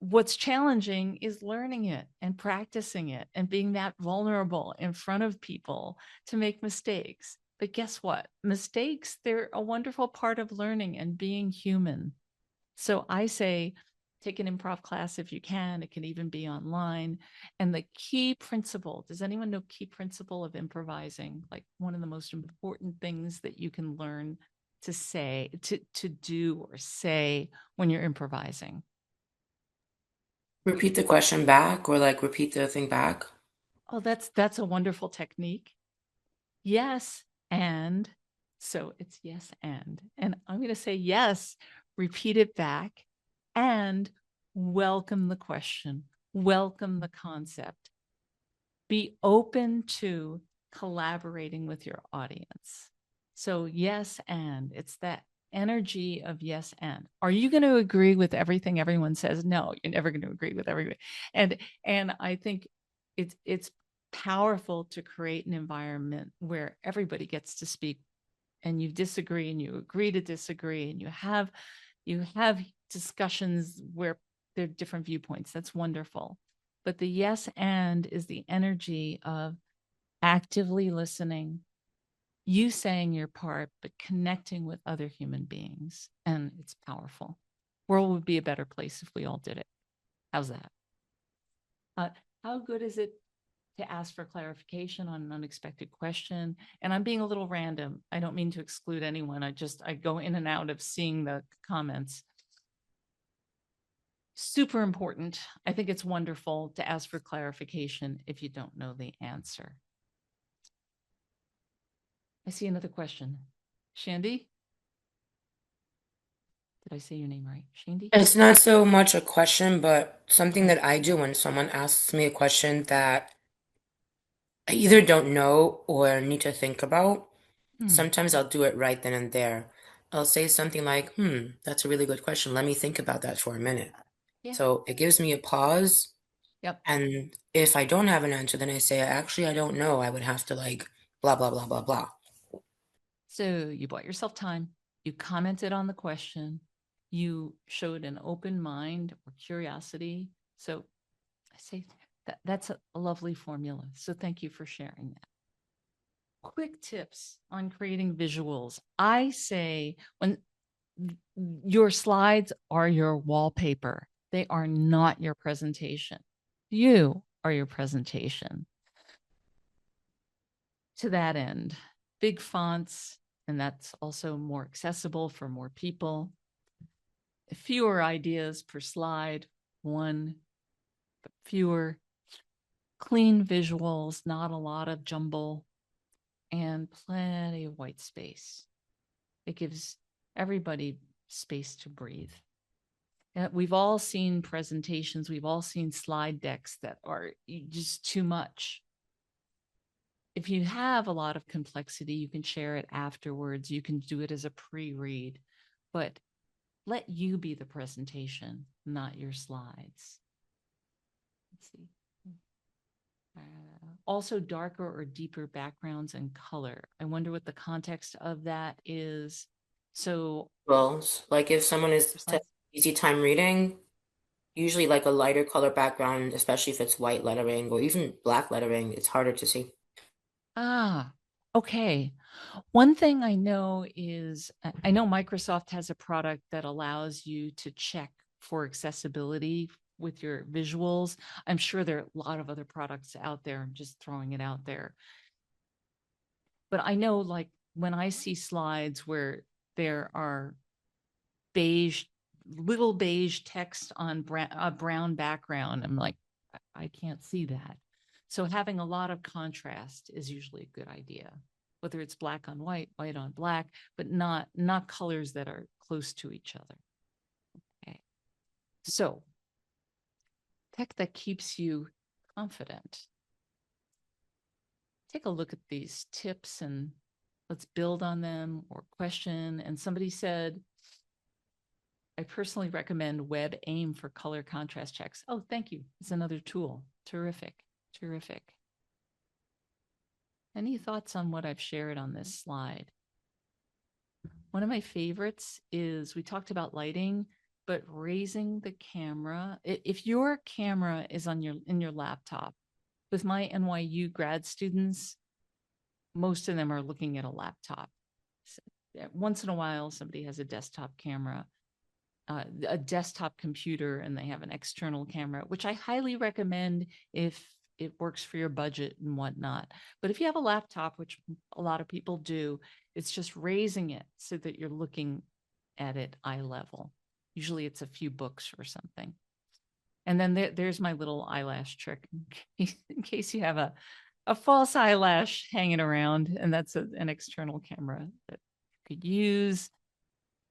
What's challenging is learning it and practicing it and being that vulnerable in front of people to make mistakes. But guess what? Mistakes, they're a wonderful part of learning and being human. So I say, take an improv class if you can. It can even be online. And the key principle, does anyone know key principle of improvising? Like one of the most important things that you can learn to say, to do or say when you're improvising? Repeat the question back, or like repeat the thing back. Oh, that's a wonderful technique. Yes, and so it's yes, and I'm going to say yes, repeat it back, and welcome the question, welcome the concept. Be open to collaborating with your audience. So yes, and it's that energy of yes, and. Are you going to agree with everything everyone says? No, you're never going to agree with everybody. And I think it's powerful to create an environment where everybody gets to speak, and you disagree and you agree to disagree, and you have discussions where there are different viewpoints. That's wonderful. But the yes and is the energy of actively listening, you saying your part, but connecting with other human beings. And it's powerful. World would be a better place if we all did it. How's that? How good is it to ask for clarification on an unexpected question? And I'm being a little random. I don't mean to exclude anyone. I go in and out of seeing the comments. Super important. I think it's wonderful to ask for clarification if you don't know the answer. I see another question. Shandy? Did I say your name right? Shandy? It's not so much a question, but something that I do when someone asks me a question that I either don't know or need to think about. Sometimes I'll do it right then and there. I'll say something like, that's a really good question. Let me think about that for a minute. Yeah. So it gives me a pause. Yep. And if I don't have an answer, then I say, actually, I don't know. I would have to like blah, blah, blah, blah, blah. So you bought yourself time. You commented on the question. You showed an open mind or curiosity. So I say that's a lovely formula. So thank you for sharing that. Quick tips on creating visuals. I say when your slides are your wallpaper, they are not your presentation. You are your presentation. To that end, big fonts, and that's also more accessible for more people. Fewer ideas per slide, one, but fewer. Clean visuals, not a lot of jumble, and plenty of white space. It gives everybody space to breathe. We've all seen presentations, we've all seen slide decks that are just too much. If you have a lot of complexity, you can share it afterwards. You can do it as a pre-read, but let you be the presentation, not your slides. Let's see. Also darker or deeper backgrounds and color. I wonder what the context of that is. So, Well, like if someone is easy time reading, usually like a lighter color background, especially if it's white lettering or even black lettering, it's harder to see. Okay. One thing I know is I know Microsoft has a product that allows you to check for accessibility with your visuals. I'm sure there are a lot of other products out there. I'm just throwing it out there. But I know, like, when I see slides where there are little beige text on a brown background, I'm like, I can't see that. So having a lot of contrast is usually a good idea, whether it's black on white, white on black, but not colors that are close to each other. Okay. So tech that keeps you confident. Take a look at these tips and let's build on them or question. And somebody said, I personally recommend WebAIM for color contrast checks. Oh, thank you. It's another tool. Terrific. Terrific. Any thoughts on what I've shared on this slide? One of my favorites is we talked about lighting, but raising the camera. If your camera is in your laptop, with my NYU grad students, most of them are looking at a laptop. So, once in a while, somebody has a desktop camera. a desktop computer and they have an external camera, which I highly recommend if it works for your budget and whatnot. But if you have a laptop, which a lot of people do, it's just raising it so that you're looking at it eye level. Usually it's a few books or something. And then there's my little eyelash trick in case you have a false eyelash hanging around, and that's an external camera that you could use.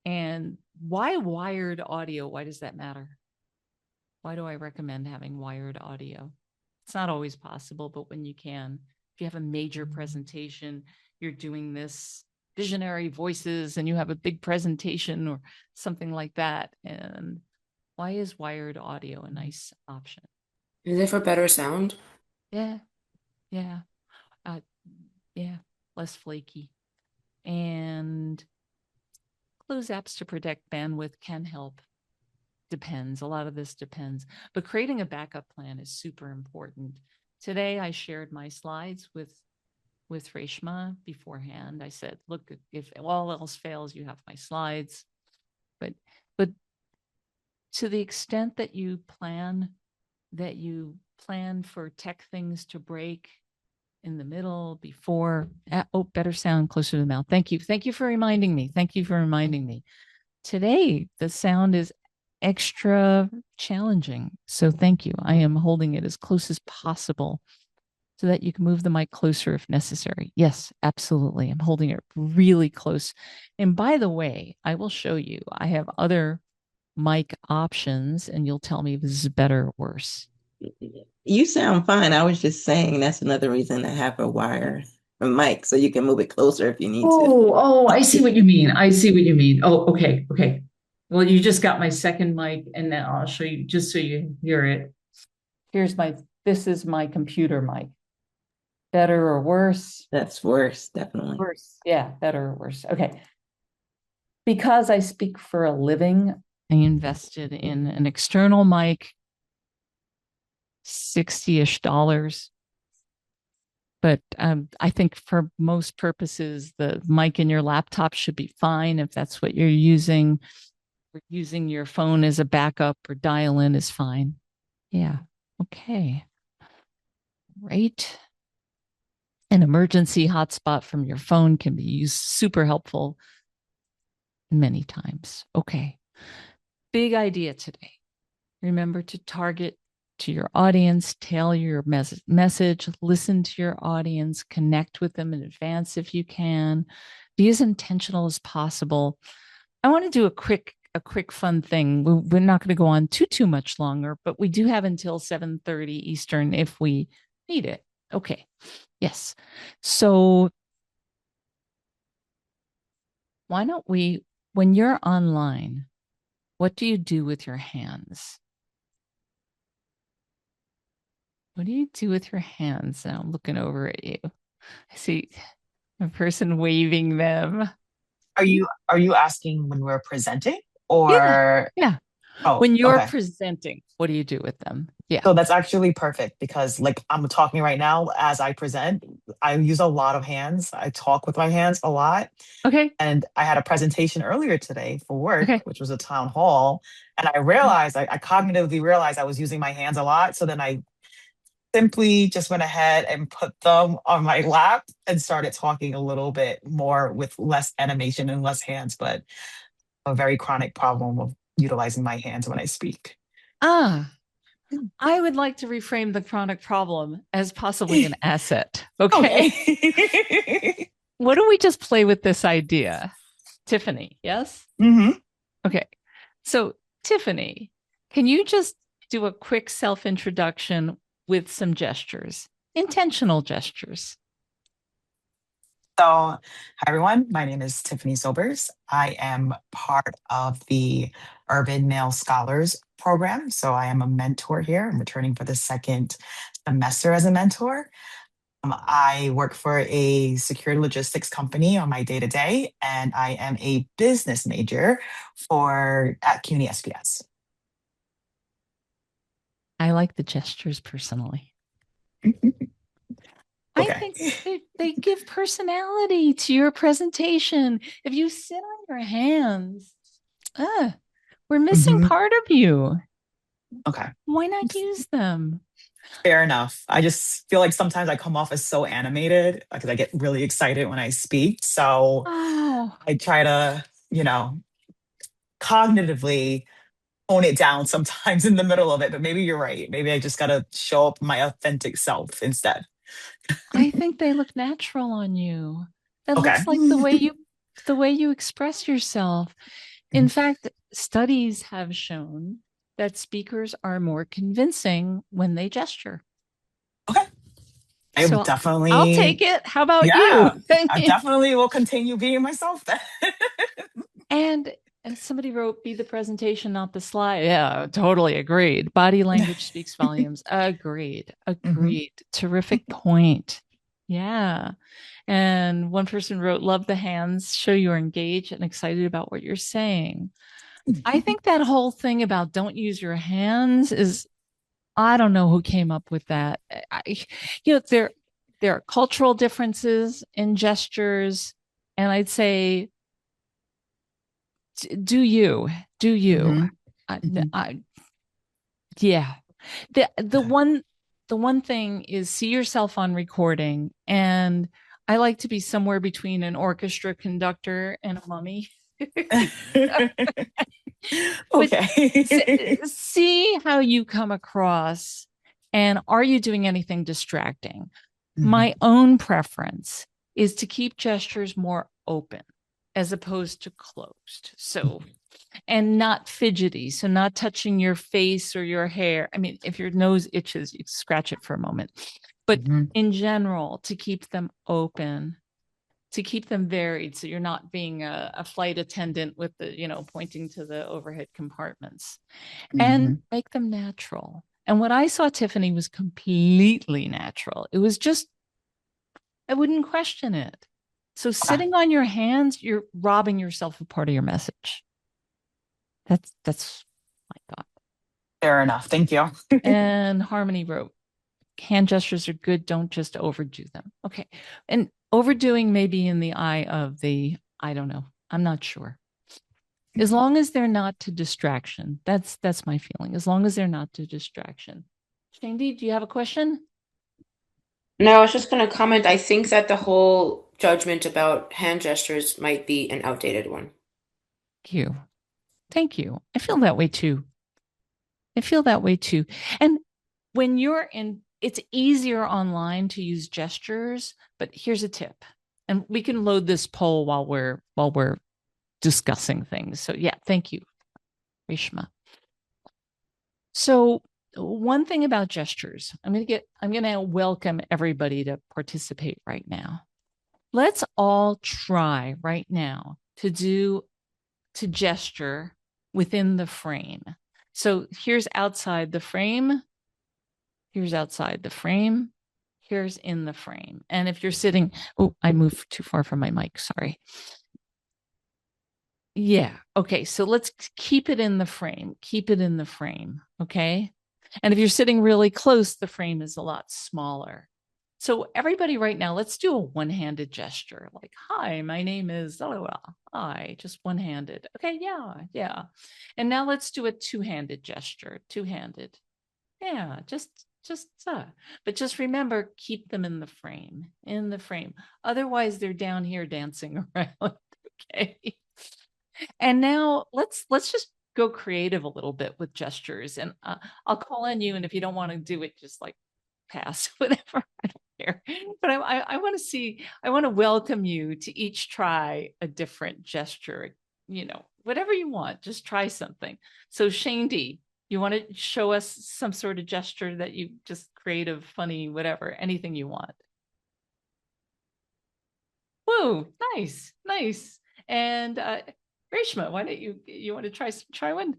And why wired audio? Why does that matter? Why do I recommend having wired audio? It's not always possible, but when you can, if you have a major presentation, you're doing this visionary voices and you have a big presentation or something like that. And why is wired audio a nice option? Is it for better sound? Yeah. Yeah. Yeah. Less flaky. And close apps to protect bandwidth can help. Depends. A lot of this depends. But creating a backup plan is super important. Today, I shared my slides with Reshma beforehand. I said, look, if all else fails, you have my slides. But to the extent that you plan for tech things to break in the middle, before, better sound closer to the mouth. Thank you. Thank you for reminding me. Thank you for reminding me. Today, the sound is extra challenging. So thank you. I am holding it as close as possible so that you can move the mic closer if necessary. Yes, absolutely. I'm holding it really close. And by the way, I will show you, I have other mic options and you'll tell me if this is better or worse. You sound fine. I was just saying that's another reason to have a mic so you can move it closer if you need to. Oh, I see what you mean. I see what you mean. Oh, okay. Okay. Well, you just got my second mic and now I'll show you just so you hear it. This is my computer mic. Better or worse? That's worse, definitely. Worse. Yeah, better or worse. Okay. Because I speak for a living, I invested in an external mic, $60-ish. But I think for most purposes, the mic in your laptop should be fine if that's what you're using. Or using your phone as a backup or dial in is fine. Yeah. Okay. Right. An emergency hotspot from your phone can be used, super helpful many times. Okay. Big idea today. Remember to target to your audience, tailor your message, listen to your audience, connect with them in advance if you can. Be as intentional as possible. I want to do a quick fun thing. We're not going to go on too much longer, but we do have until 7:30 Eastern if we need it. Okay. Yes. So why don't we, when you're online, what do you do with your hands? What do you do with your hands? Now I'm looking over at you. I see a person waving them. Are you asking when we're presenting or? Yeah. Oh, when you're okay. presenting, what do you do with them? Yeah. So that's actually perfect because like I'm talking right now as I present, I use a lot of hands. I talk with my hands a lot. Okay. And I had a presentation earlier today for work, which was a town hall. And I realized, I cognitively realized I was using my hands a lot. So then I simply just went ahead and put them on my lap and started talking a little bit more with less animation and less hands, but a very chronic problem of utilizing my hands when I speak. I would like to reframe the chronic problem as possibly an asset. Okay. What do we just play with this idea? Tiffany, yes? Mm-hmm. Okay. So, Tiffany, can you just do a quick self-introduction with some gestures, intentional gestures? So, hi everyone. My name is Tiffany Sobers. I am part of the Urban Male Scholars program. So I am a mentor here. I'm returning for the second semester as a mentor. I work for a secure logistics company on my day-to-day, and I am a business major at CUNY SPS. I like the gestures personally. I think they give personality to your presentation. If you sit on your hands, We're missing Mhm. part of you. Okay. Why not use them? Fair enough. I just feel like sometimes I come off as so animated because I get really excited when I speak. So Oh, I try to, cognitively tone it down sometimes in the middle of it. But maybe you're right. Maybe I just got to show up my authentic self instead. I think they look natural on you. That Okay. looks like the way you express yourself. In fact, studies have shown that speakers are more convincing when they gesture. Okay. I So I'll take definitely, it. How about you? yeah, I definitely will continue being myself then. And somebody wrote, be the presentation, not the slide. Yeah, totally agreed. Body language speaks volumes. Agreed. Mhm. Agreed. Terrific point. Yeah. And one person wrote, love the hands, show you're engaged and excited about what you're saying. I think that whole thing about don't use your hands is, I don't know who came up with that. There are cultural differences in gestures. And I'd say do you do you Mhm. I, Mhm. I, yeah, the Okay. one thing is see yourself on recording, and I like to be somewhere between an orchestra conductor and a mummy. But Okay. see how you come across, and are you doing anything distracting? Mhm. My own preference is to keep gestures more open as opposed to closed. So and not fidgety. So not touching your face or your hair. I mean, if your nose itches, you scratch it for a moment. But Mhm. in general, to keep them open, to keep them varied. So you're not being a flight attendant with the, pointing to the overhead compartments, and Mhm. make them natural. And what I saw, Tiffany, was completely natural. It was just, I wouldn't question it. So Okay. sitting on your hands, you're robbing yourself of part of your message. That's my thought. Fair enough. Thank you. And Harmony wrote, hand gestures are good. Don't just overdo them. Okay. And overdoing may be in the eye of the, I don't know. I'm not sure. As long as they're not to distraction. That's my feeling. As long as they're not to distraction. Shandy, do you have a question? No, I was just going to comment. I think that the whole judgment about hand gestures might be an outdated one. Thank you. Thank you. I feel that way too. I feel that way too. And when you're in, it's easier online to use gestures, but here's a tip. And we can load this poll while we're discussing things. So yeah, thank you, Rishma. So one thing about gestures, I'm going to welcome everybody to participate right now. Let's all try right now to gesture within the frame. So here's outside the frame. Here's outside the frame. Here's in the frame. And if you're sitting, oh, I moved too far from my mic. Sorry. Yeah. Okay. So let's keep it in the frame. Keep it in the frame. Okay. And if you're sitting really close, the frame is a lot smaller. So everybody right now, let's do a one-handed gesture. Like, hi, my name is, hi, just one-handed. Okay. Yeah. Yeah. And now let's do a two-handed gesture. Two-handed. Yeah. But just remember, keep them in the frame. Otherwise, they're down here dancing around. Okay. And now let's just go creative a little bit with gestures, and I'll call on you. And if you don't want to do it, just like pass, whatever. I don't care. But I want to see. I want to welcome you to each try a different gesture. Whatever you want, just try something. So Shandy, you want to show us some sort of gesture that you just creative, funny, whatever, anything you want. Whoa, nice, nice. And Reshma, why don't you want to try one?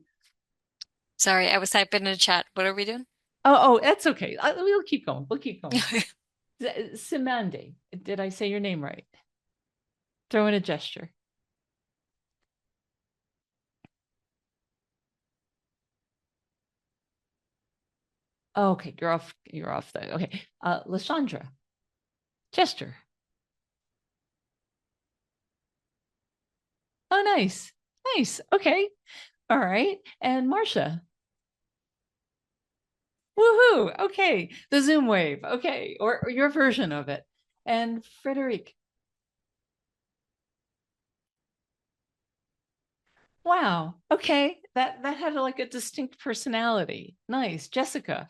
Sorry, I was typing in the chat. What are we doing? Oh, that's okay. We'll keep going. We'll keep going. Simande, did I say your name right? Throw in a gesture. Oh, okay, you're off. You're off. Okay, Lashandra, gesture. Oh, nice, nice. Okay, All right. And Marcia. Woohoo. Okay. The Zoom wave. Okay. Or your version of it. And Frederic. Wow. Okay. That had like a distinct personality. Nice. Jessica.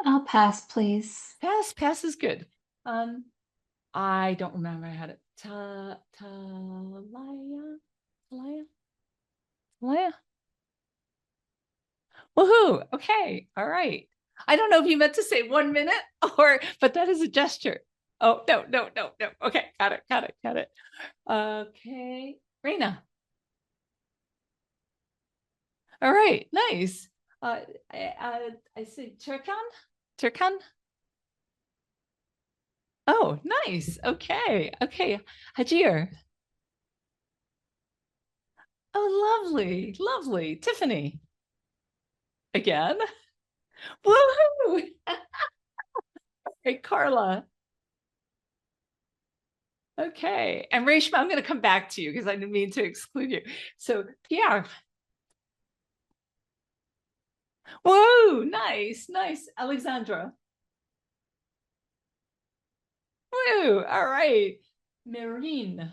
I'll pass, please. Pass is good. I don't remember how to Talaya. Woohoo. Okay. All right. I don't know if you meant to say 1 minute but that is a gesture. Oh, no. Okay. Got it. Okay. Reina. All right. Nice. I see Turkan. Oh, nice. Okay. Hajir. Oh, lovely. Tiffany. Again. Woohoo. Hey, Carla. Okay. And Reshma, I'm going to come back to you because I didn't mean to exclude you. So, Pierre. Whoa, nice. Alexandra. Woo, all right. Marine.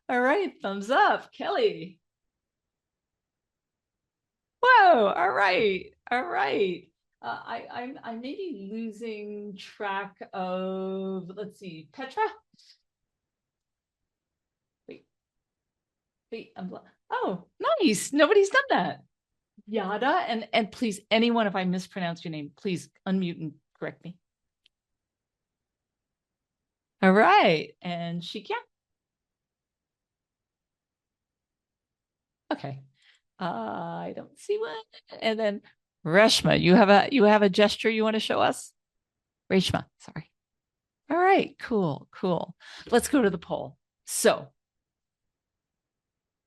All right, thumbs up. Kelly. Whoa, all right. I may be losing track of, let's see, Petra. Wait, oh, nice. Nobody's done that. Yada, and please, anyone, if I mispronounce your name, please unmute and correct me. All right, and Shikya. Okay, I don't see one. And then Reshma, you have a gesture you want to show us? Reshma, sorry. All right, cool. Let's go to the poll. So,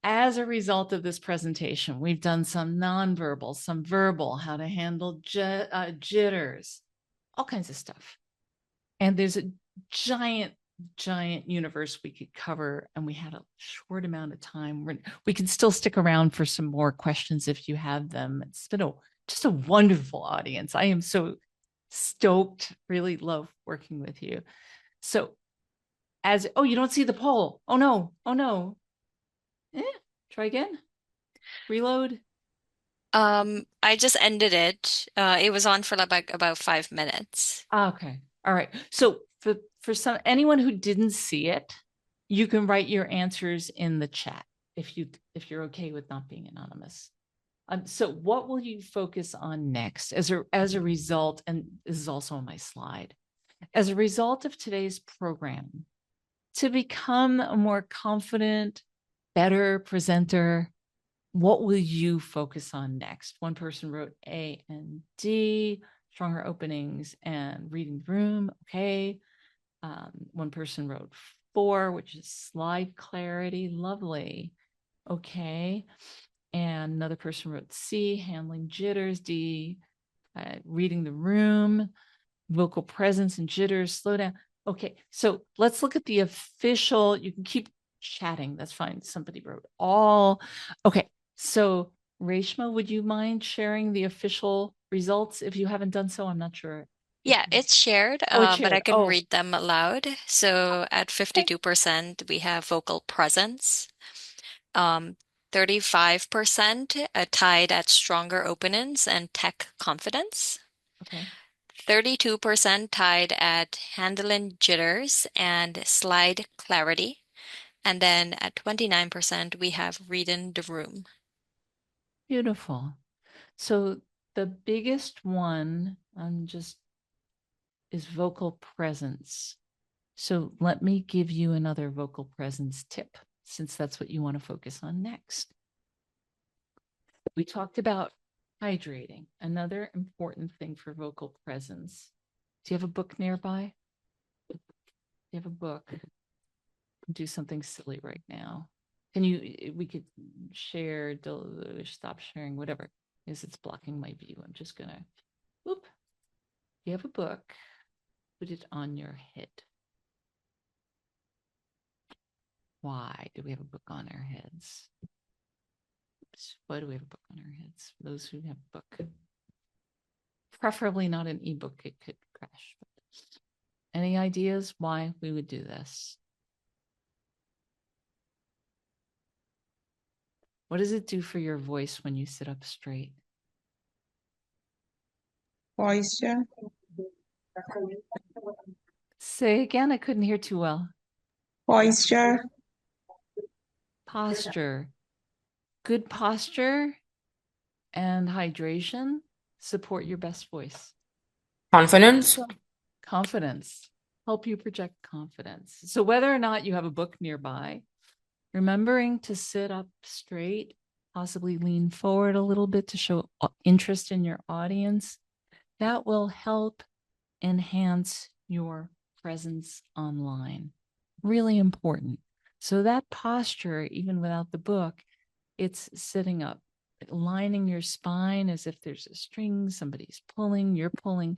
as a result of this presentation, we've done some nonverbal, some verbal, how to handle jitters, all kinds of stuff. And there's a giant universe we could cover, and we had a short amount of time. We can still stick around for some more questions if you have them. It's been just a wonderful audience. I am so stoked, really love working with you. So you don't see the poll. Oh no. Try again. Reload. I just ended it. It was on for like about 5 minutes. Okay. All right. So for anyone who didn't see it, you can write your answers in the chat if you're okay with not being anonymous. So what will you focus on next as a result, and this is also on my slide, as a result of today's program, to become a more confident, better presenter? What will you focus on next? One person wrote A and D, stronger openings and reading the room. Okay. One person wrote 4, which is slide clarity. Lovely. Okay. And another person wrote C, handling jitters. D, reading the room, vocal presence and jitters. Slow down. Okay. So let's look at the official. You can keep chatting. That's fine. Somebody wrote all. Okay. So, Reshma, would you mind sharing the official results if you haven't done so? I'm not sure. Yeah, it's shared, it's but I shared. can read them aloud. So at 52%, we have vocal presence. 35% tied at stronger openings and tech confidence. Okay. 32% tied at handling jitters and slide clarity. And then at 29%, we have reading the room. Beautiful. So the biggest one is vocal presence. So let me give you another vocal presence tip, since that's what you want to focus on next. We talked about hydrating, another important thing for vocal presence. Do you have a book nearby? Do you have a book? Do something silly right now. We could share, stop sharing, whatever, because it's blocking my view. I'm just gonna, whoop. You have a book, put it on your head. Why do we have a book on our heads? Oops, why do we have a book on our heads? For those who have a book, preferably not an ebook, it could crash. Any ideas why we would do this? What does it do for your voice when you sit up straight? Posture. Say again, I couldn't hear too well. Posture. Posture. Good posture and hydration support your best voice. Confidence. Confidence. Help you project confidence. So whether or not you have a book nearby, remembering to sit up straight, possibly lean forward a little bit to show interest in your audience, that will help enhance your presence online. Really important. So that posture, even without the book, it's sitting up, lining your spine as if there's a string, somebody's pulling, you're pulling,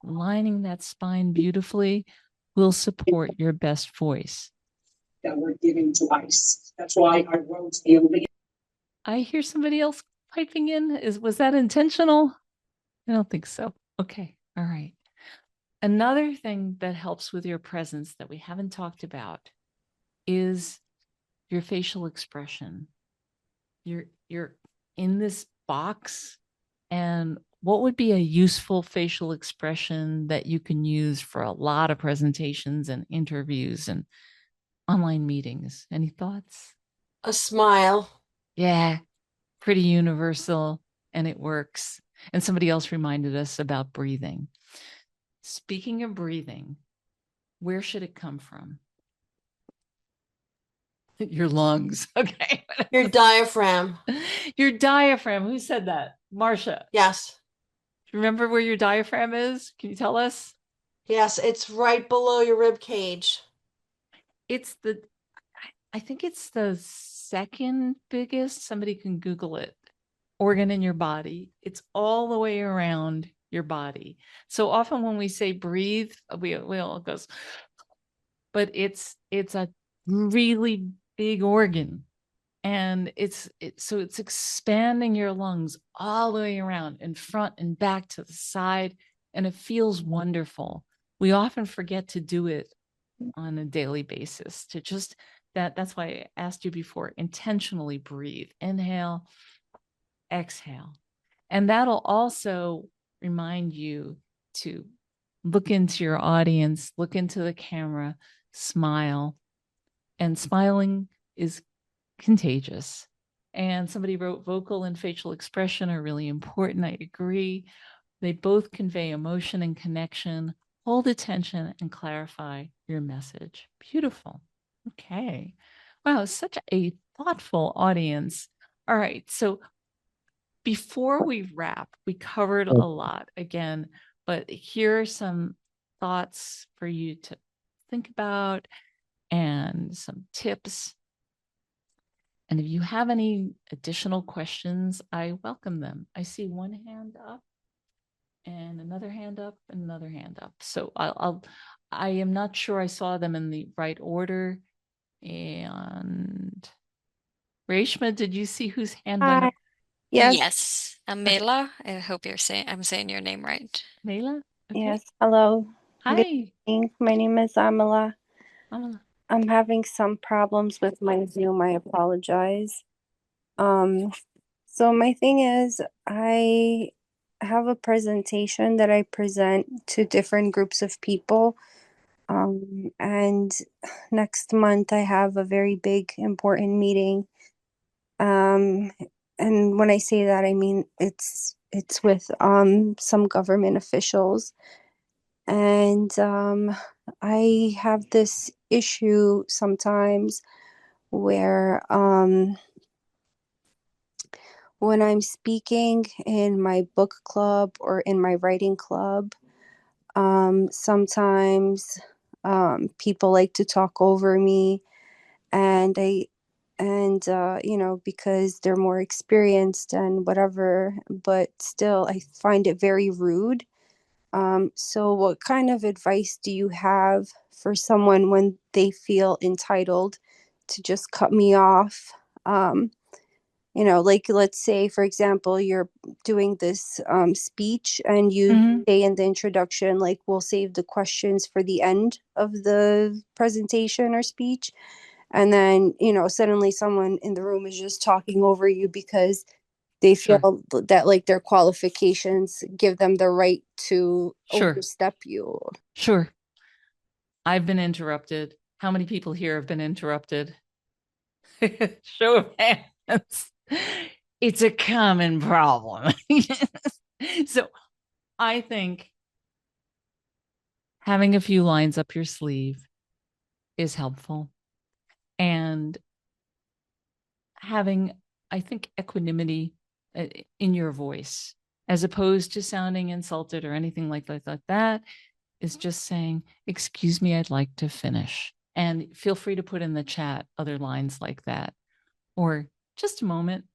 lining that spine beautifully will support your best voice. That we're giving to ICE. That's why I wrote the only. I hear somebody else piping in. Was that intentional? I don't think so. Okay. All right. Another thing that helps with your presence that we haven't talked about is your facial expression. You're in this box, and what would be a useful facial expression that you can use for a lot of presentations and interviews and online meetings? Any thoughts? A smile. Yeah, pretty universal, and it works. And somebody else reminded us about breathing. Speaking of breathing, where should it come from? Your lungs. Okay. Your diaphragm. Your diaphragm. Who said that? Marcia. Yes. Do you remember where your diaphragm is? Can you tell us? Yes, it's right below your rib cage. I think it's the second biggest, somebody can Google it, organ in your body. It's all the way around your body. So often when we say breathe, we all goes, but it's a really big organ. And it's expanding your lungs all the way around, in front and back to the side, and it feels wonderful. We often forget to do it on a daily basis. To just that's why I asked you before, intentionally breathe, inhale, exhale. And that'll also remind you to look into your audience, look into the camera, smile. And smiling is contagious. And somebody wrote vocal and facial expression are really important. I agree. They both convey emotion and connection, hold attention, and clarify your message. Beautiful. Okay. Wow, such a thoughtful audience. All right. So before we wrap, we covered a lot again, but here are some thoughts for you to think about and some tips. And if you have any additional questions, I welcome them. I see one hand up and another hand up and another hand up. So I am not sure I saw them in the right order. And Reshma, did you see whose hand went up? Yes. Yes. Amela, I hope I'm saying your name right. Mela? Okay. Yes. Hello. Good Hi. evening. My name is Amala. Amala. I'm having some problems with my Zoom. I apologize. So my thing is, I have a presentation that I present to different groups of people. And next month I have a very big, important meeting. And when I say that, I mean it's with some government officials. And I have this issue sometimes where when I'm speaking in my book club or in my writing club, sometimes people like to talk over me, and because they're more experienced and whatever, but still I find it very rude. So what kind of advice do you have for someone when they feel entitled to just cut me off. Like let's say, for example, you're doing this speech and you say in the introduction, like, we'll save the questions for the end of the presentation or speech. And then, suddenly someone in the room is just talking over you because they feel that like their qualifications give them the right to overstep you. Sure. I've been interrupted. How many people here have been interrupted? Show of hands. It's a common problem. So I think having a few lines up your sleeve is helpful. And having, I think, equanimity in your voice, as opposed to sounding insulted or anything like that, is just saying, excuse me, I'd like to finish. And feel free to put in the chat other lines like that. Or just a moment,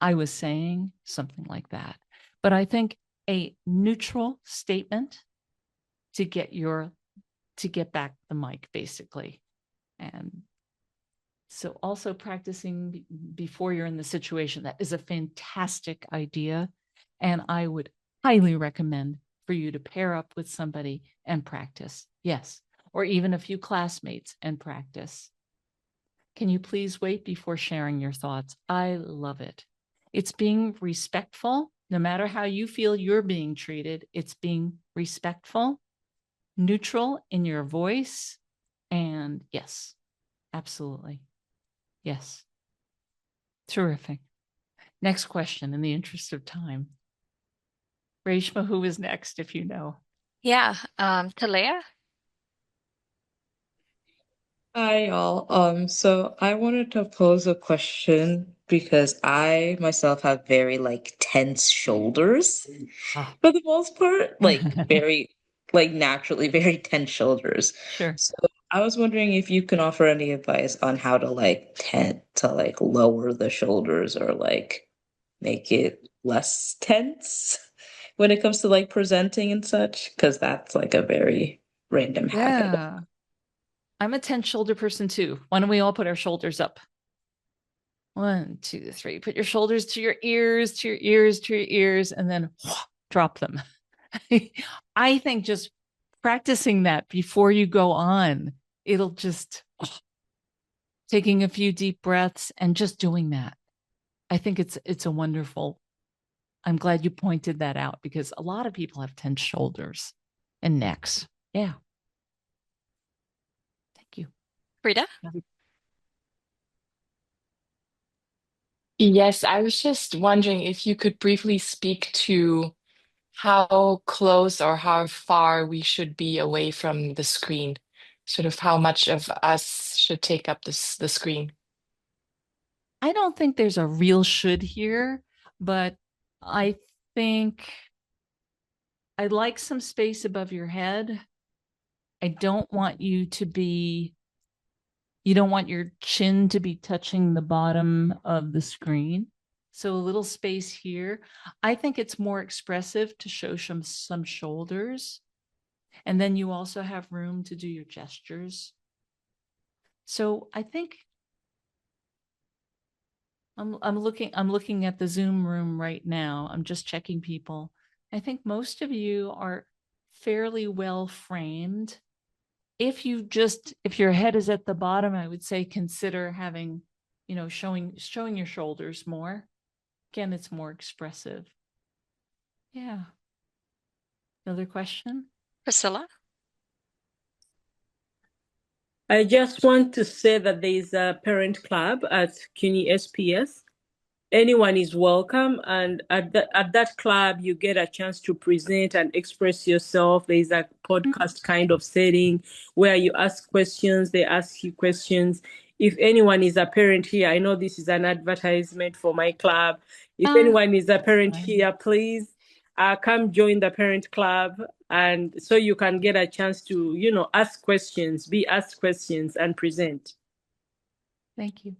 I was saying something like that. But I think a neutral statement to get back the mic, basically. And so also practicing before you're in the situation, that is a fantastic idea. And I would highly recommend for you to pair up with somebody and practice. Yes. Or even a few classmates and practice. Can you please wait before sharing your thoughts? I love it. It's being respectful, no matter how you feel you're being treated. It's being respectful, neutral in your voice. And yes, absolutely. Yes. Terrific. Next question in the interest of time. Reshma, who is next, if you know? Yeah, Talea? Hi, y'all. So I wanted to pose a question because I myself have very tense shoulders for the most part, very naturally very tense shoulders. Sure. So I was wondering if you can offer any advice on how to tend to lower the shoulders or make it less tense when it comes to presenting and such, because that's a very random habit. Yeah. I'm a tense shoulder person too. Why don't we all put our shoulders up? 1, 2, 3. Put your shoulders to your ears, to your ears, to your ears, and then drop them. I think just practicing that before you go on, it'll just taking a few deep breaths and just doing that. I think it's a wonderful. I'm glad you pointed that out because a lot of people have tense shoulders and necks. Yeah. Thank you. Frida? Yes, I was just wondering if you could briefly speak to how close or how far we should be away from the screen, sort of how much of us should take up the screen. I don't think there's a real should here, but I think I'd like some space above your head. I don't want you don't want your chin to be touching the bottom of the screen. So a little space here. I think it's more expressive to show some shoulders. And then you also have room to do your gestures. So I think I'm looking at the Zoom room right now. I'm just checking people. I think most of you are fairly well framed. If your head is at the bottom, I would say consider having, showing your shoulders more. Again, it's more expressive. Yeah. Another question? Priscilla? I just want to say that there is a parent club at CUNY SPS. Anyone is welcome, and at that club you get a chance to present and express yourself. There is a podcast kind of setting where you ask questions, they ask you questions. If anyone is a parent here, I know this is an advertisement for my club. If anyone is a parent here, please come join the parent club, and so you can get a chance to ask questions, be asked questions, and present. Thank you.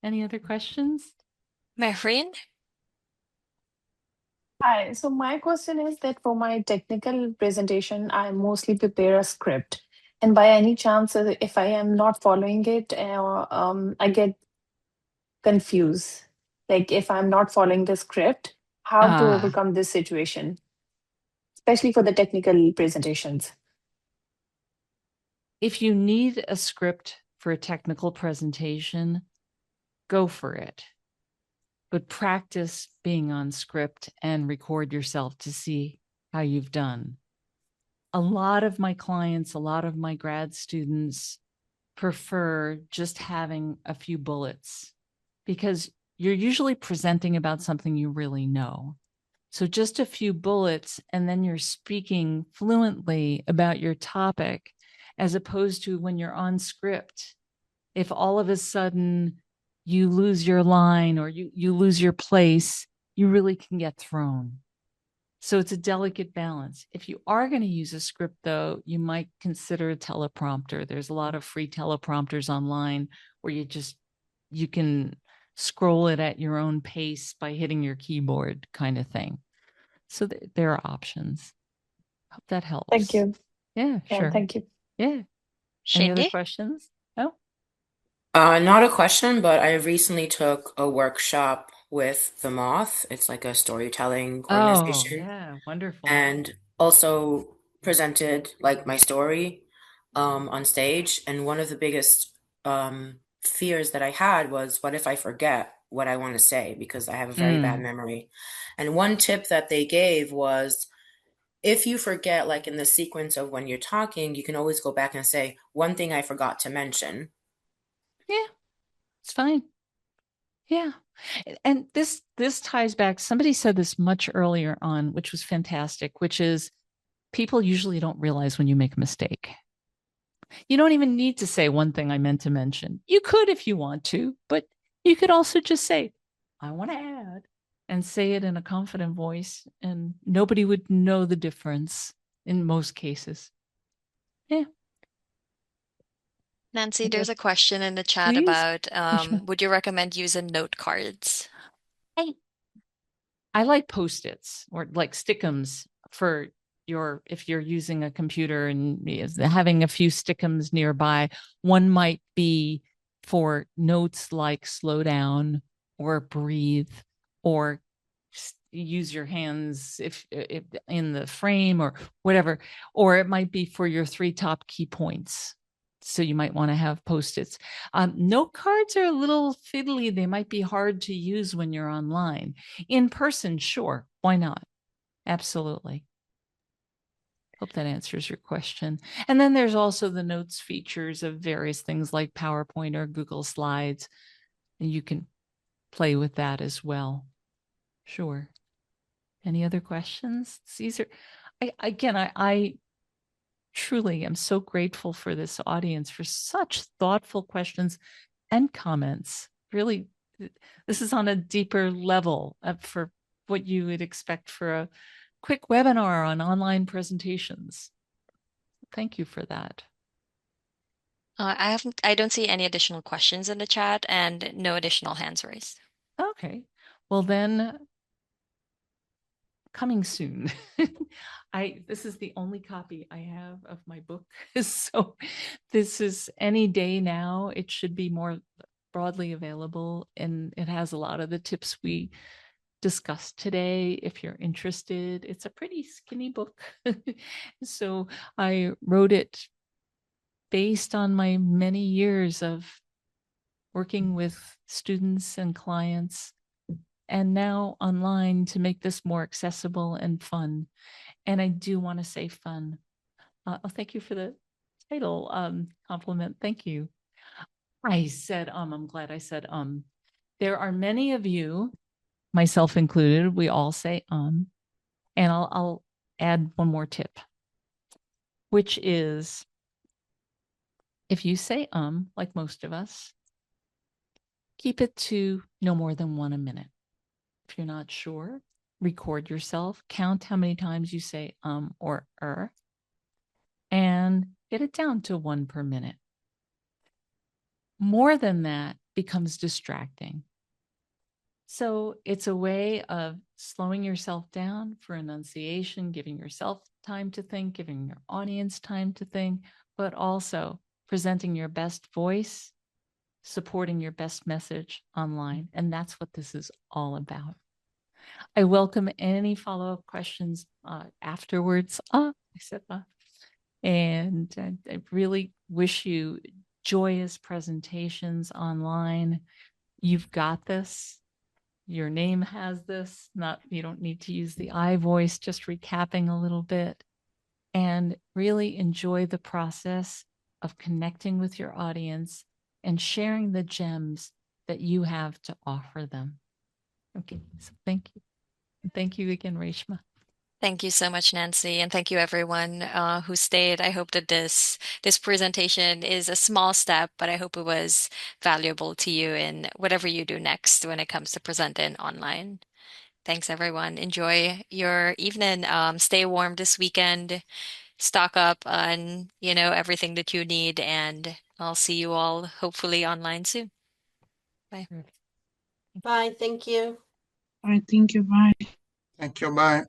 Any other questions? Mehreen? Hi. So my question is that for my technical presentation, I mostly prepare a script. And by any chance, if I am not following it, I get confused. Like if I'm not following the script, how to overcome this situation, especially for the technical presentations. If you need a script for a technical presentation, go for it. But practice being on script and record yourself to see how you've done. A lot of my clients, a lot of my grad students prefer just having a few bullets because you're usually presenting about something you really know. So just a few bullets, and then you're speaking fluently about your topic, as opposed to when you're on script. If all of a sudden you lose your line or you lose your place, you really can get thrown. So it's a delicate balance. If you are going to use a script, though, you might consider a teleprompter. There's a lot of free teleprompters online where you can scroll it at your own pace by hitting your keyboard kind of thing. So there are options. Hope that helps. Thank you. Yeah, sure. Thank you. Yeah. Any other Shindy? questions? Oh. Not a question, but I recently took a workshop with The Moth. It's like a storytelling organization. Yeah, wonderful. And also presented like my story on stage. And one of the biggest fears that I had was, what if I forget what I want to say? Because I have a very bad memory. And one tip that they gave was, if you forget, like in the sequence of when you're talking, you can always go back and say, one thing I forgot to mention. Yeah, it's fine. Yeah. And this ties back. Somebody said this much earlier on, which was fantastic, which is people usually don't realize when you make a mistake. You don't even need to say one thing I meant to mention. You could if you want to, but you could also just say, I want to add, and say it in a confident voice, and nobody would know the difference in most cases. Yeah. Nancy, there's a question in the chat Please? about would you recommend using note cards? I like Post-its or like stickums for if you're using a computer and having a few stickums nearby. One might be for notes like slow down or breathe or use your hands if in the frame or whatever, or it might be for your 3 top key points. So you might want to have Post-its. Note cards are a little fiddly. They might be hard to use when you're online. In person, sure. Why not? Absolutely. Hope that answers your question. And then there's also the notes features of various things like PowerPoint or Google Slides. And you can play with that as well. Sure. Any other questions? Caesar, I truly am so grateful for this audience for such thoughtful questions and comments. Really, this is on a deeper level for what you would expect for a quick webinar on online presentations. Thank you for that. I don't see any additional questions in the chat and no additional hands raised. Okay. Well then, coming soon. This is the only copy I have of my book. So this is any day now. It should be more broadly available, and it has a lot of the tips we discussed today. If you're interested, it's a pretty skinny book. So I wrote it based on my many years of working with students and clients, and now online to make this more accessible and fun. And I do want to say fun. Thank you for the title compliment. Thank you. I said, I'm glad I said, there are many of you, myself included, we all say, and I'll add one more tip, which is if you say, like most of us, keep it to no more than 1 a minute. If you're not sure, record yourself, count how many times you say, or and get it down to 1 per minute. More than that becomes distracting. So it's a way of slowing yourself down for enunciation, giving yourself time to think, giving your audience time to think, but also presenting your best voice, supporting your best message online. And that's what this is all about. I welcome any follow-up questions afterwards. I said and I really wish you joyous presentations online. You've got this. Your name has this. Not, you don't need to use the I voice, just recapping a little bit. And really enjoy the process of connecting with your audience and sharing the gems that you have to offer them. Okay, so thank you. Thank you again, Reshma. Thank you so much, Nancy, and thank you everyone who stayed. I hope that this presentation is a small step, but I hope it was valuable to you in whatever you do next when it comes to presenting online. Thanks, everyone. Enjoy your evening. Stay warm this weekend. Stock up on, everything that you need, and I'll see you all hopefully online soon. Bye. Bye. Thank you. All right, thank you. Bye. Thank you. Bye.